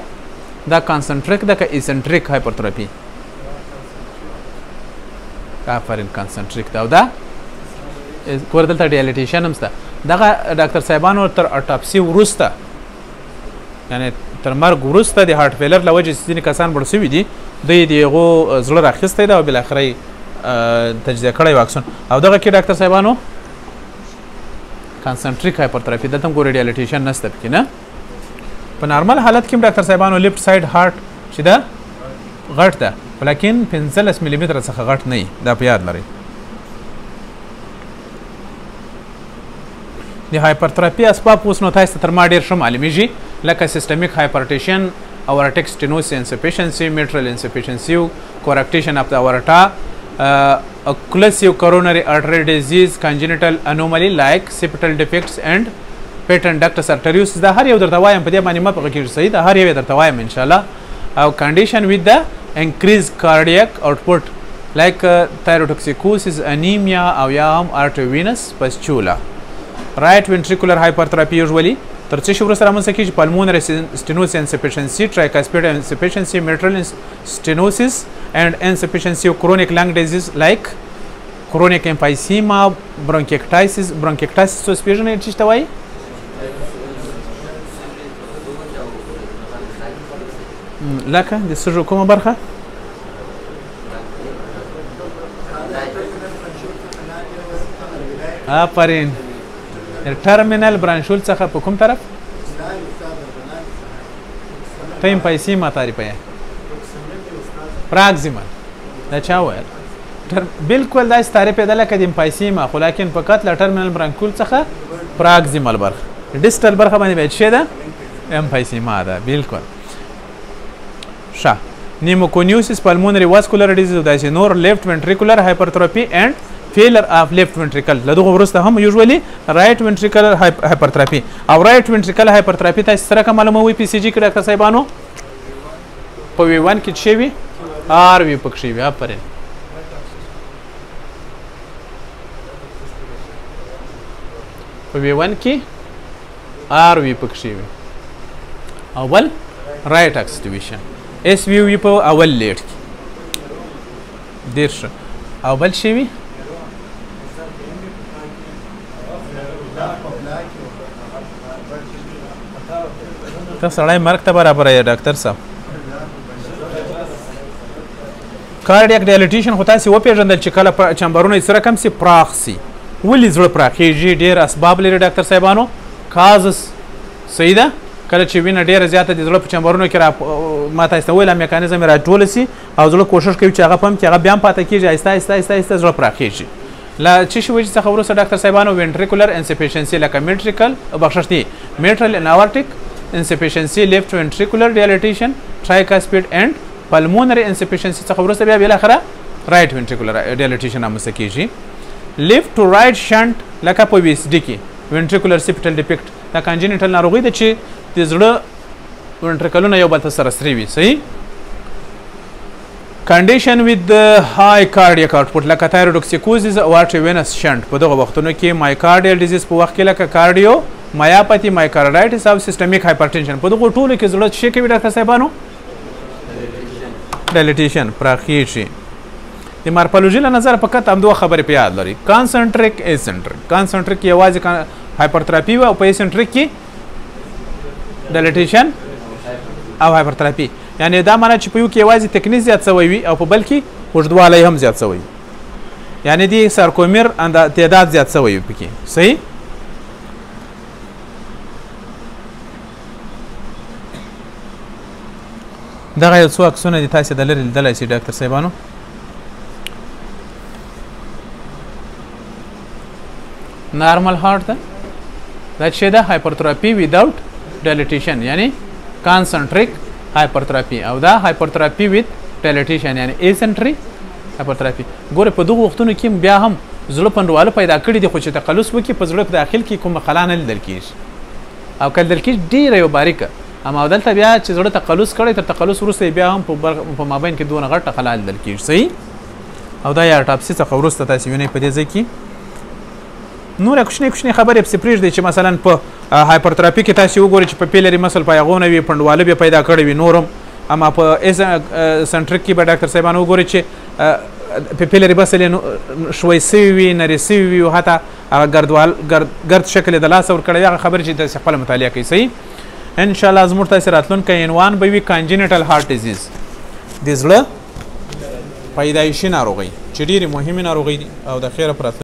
دا کانسنټریک ده که ایسنټریک هایپرتراپي آفرین کانسنټریک ده او دا ګوره دلته ډایلیټیشن هم شته دغه ډاکټر صاحبانو تر اټاپسي وروسته یعنې تر مرګ وروسته د هارټ فیلر له وجې ځینې کسان مړ شوي دي دوی د هغو زړه راخیستی ده او بالاخره یې تجزیه کړی واکسون او دغه کې ډاکټر صاحبانو کانسنټریک هایپرتراپي دلته هم ګورې ډایلیټیشن نشته پکې نه په نارمل حالت کې هم ډاکټر صاحبانو لیفټ سایډ هارټ چې ده غټ ده ولیکن 15 ملي متره څخه غټ نه وي دا په یاد لرئ د هایپرتراپي اسباب اوس نو تاسو ته تر ما ډېر ښه معلومیږي لکه سیسټمیک هایپرټیشن aortic stenosis insufficiency mitral insufficiency coarctation of the aorta occlusive coronary artery disease congenital anomaly like septal defects and patent ductus arteriosus دا هر یو درته وایم په دې باندې مه پغه کېږي صحیح دا هر یو درته وایم انشاءالله او condition with the increased cardiac output like thyrotoxicosis anemia او یا هم arteriovenous fistula right ventricular hypertrophy usually تر څه شي وروسته رامنځته کېږي pulmonary stenosis insufficiency tricuspid insufficiency mitral stenosis and insufficiency of chronic lung disease like chronic emphysema bronchiectasis څه پیژنئ چې ته وایي لکه د سږو کومه برخه آفرین ټرمینل برانشول څخه په کوم طرف ته امفایسیما تعریفه یې پراکزیمل دا چا ویل بالکل داسې تعریف یې ده لکه د امفایسیما خو لیکن فقط له ټرمینل برانکول څخه پراکزیمل برخه ډسټل برخه باندې باید څه ده امفایسیما ده بالکل ښه pneumoconiosis pulmonary vascular disease داسې نور left ventricular hypertrophy and failure of left ventricle له دغه وروسته هم usually right ventricular hypertrophy او right ventricular hypertrophy تاسو سره کوم معلوموي PCG کې ډاکټر صاحبانو په V1 کې څه وي RV پکې وي آفرین په V1 کې RV پکې وي اول right ax division SVU په اول لیټ کې ډېر ښه او بل شی وي ته سړی مرګ ته برابر یې ډاکټر صاحب کارډیک ډایلیټیشن خو تاسې وپېژندل چې کله چمبرونه یې سره کم سي پراخ سي ولې زړه پراخیږي ډېر اسباب لري ډاکټر صاحبانو کازس صحیح ده کله چې وینه ډېره زیاته د زړه په چمبرونو کې ما تاسو ته ویل میکانیزم یې راټوله سي او زړه کوشش کوي چې هغه پمپ کې هغه بیا هم پاتې کېږي آهسته آهسته آهسته آهسته زړه پراخیږي له څه شي وجې څخه وروسته ډاکټر صاحبانو وینټریکولر انسفیشنسي لکه میټریکل بخښش دي میټرل ان اورټیک انسفیشنسي لیفټ وینټریکولر ډایلیټیشن ټرایکاسپیډ اینډ پلمونري انسفیشنسي څخه وروسته بیا بالاخره رایټ وینټریکولر ډایلیټیشن رامنځته کېږي لیفټ ټو رایټ شنټ لکه په وي اس ډي کې وینټریکولر سیپټل ډیفیکټ دا کانجینیټل ناروغي ده چې د زړه وینټریکلونه یو بل ته سره سري وي صحیح کنډیشن وذ های کارډیاک آوټپوټ لکه تایروډوکسیکوزیز او آرټریوینس شنټ په دغه وختونو کې مایکارډیل ډیزیز په وخت کې لکه کارډیو مایاپاتی مایکارډایټس او سیستمیک هایپرټنشن په دغه ټولو کې زړه څه کوي ډاکټر صاحبانو ډایلیټیشن پراخیږي د مارفولوژي له نظره فقط همدوه خبرې په یاد لري کانسنټریک ایسنټریک کانسنټریک یوازې هایپرتراپي او په ایسنټریک کې ډایلیټیشن او هایپرتراپي یعنی دا معنی چې په یو کې یوازې تکنیک زیات شوی وي او په بل کې اوږدوالی هم زیات شوی یعنی د سارکومیر تعداد زیات شوی وي پکې صحیح دغه یو څو عکسونه دي تاسې د لرې لیدلی شئ ډاکټر صاحبانو نارمل هارت ده دا چې ده هایپرتراپي ویداوټ ډایلیټیشن یعنی کانسنټریک هایپرتراپي او دا هایپرتراپي وذ ډایلیټیشن یعنی ایسنټری هایپرتراپي ګوره په دغو وختونو کې بیا هم زړه پنډواله پیدا کړي دي خو چې تقلص وکړي په زړه په داخل کې کومه خلا نه لیدل کېږي او که لیدل کېږي ډېره یو باریکه اما دلته بیا چې زړه تقلص کړی تر تقلص وروسته بیا هم په مابین کې دونه غټه خلا لیدل کېږي صحیح او دا یا ټاپسي څخه وروسته تاسې وینئ په دې ځای کې نور کوچنۍ کوچنۍ خبرې پسې پرېږدئ چې مثلا په هایپرتراپي کې تاسې وګورئ چې په پیلري مسل په هغونه وي پنډواله به پیدا کړی وي نورم اما په سنټریک کې به ډاکټر صاحبانو وګورئ چې په پیلري مسل یې شوی سوي وي نري سوي وي او حتی هغه ګرد شکل یې د لاسه ورکړی وي هغه خبرې چې تاسې خپله مطالعه کوئ صحیح انشاءالله زموږ تاسې راتلونکی عنوان به وي کانجینیټل هارټ ډیزیز د زړه پیدایشي ناروغۍ چې ډېرې مهمې ناروغۍ دي او د خیره پرته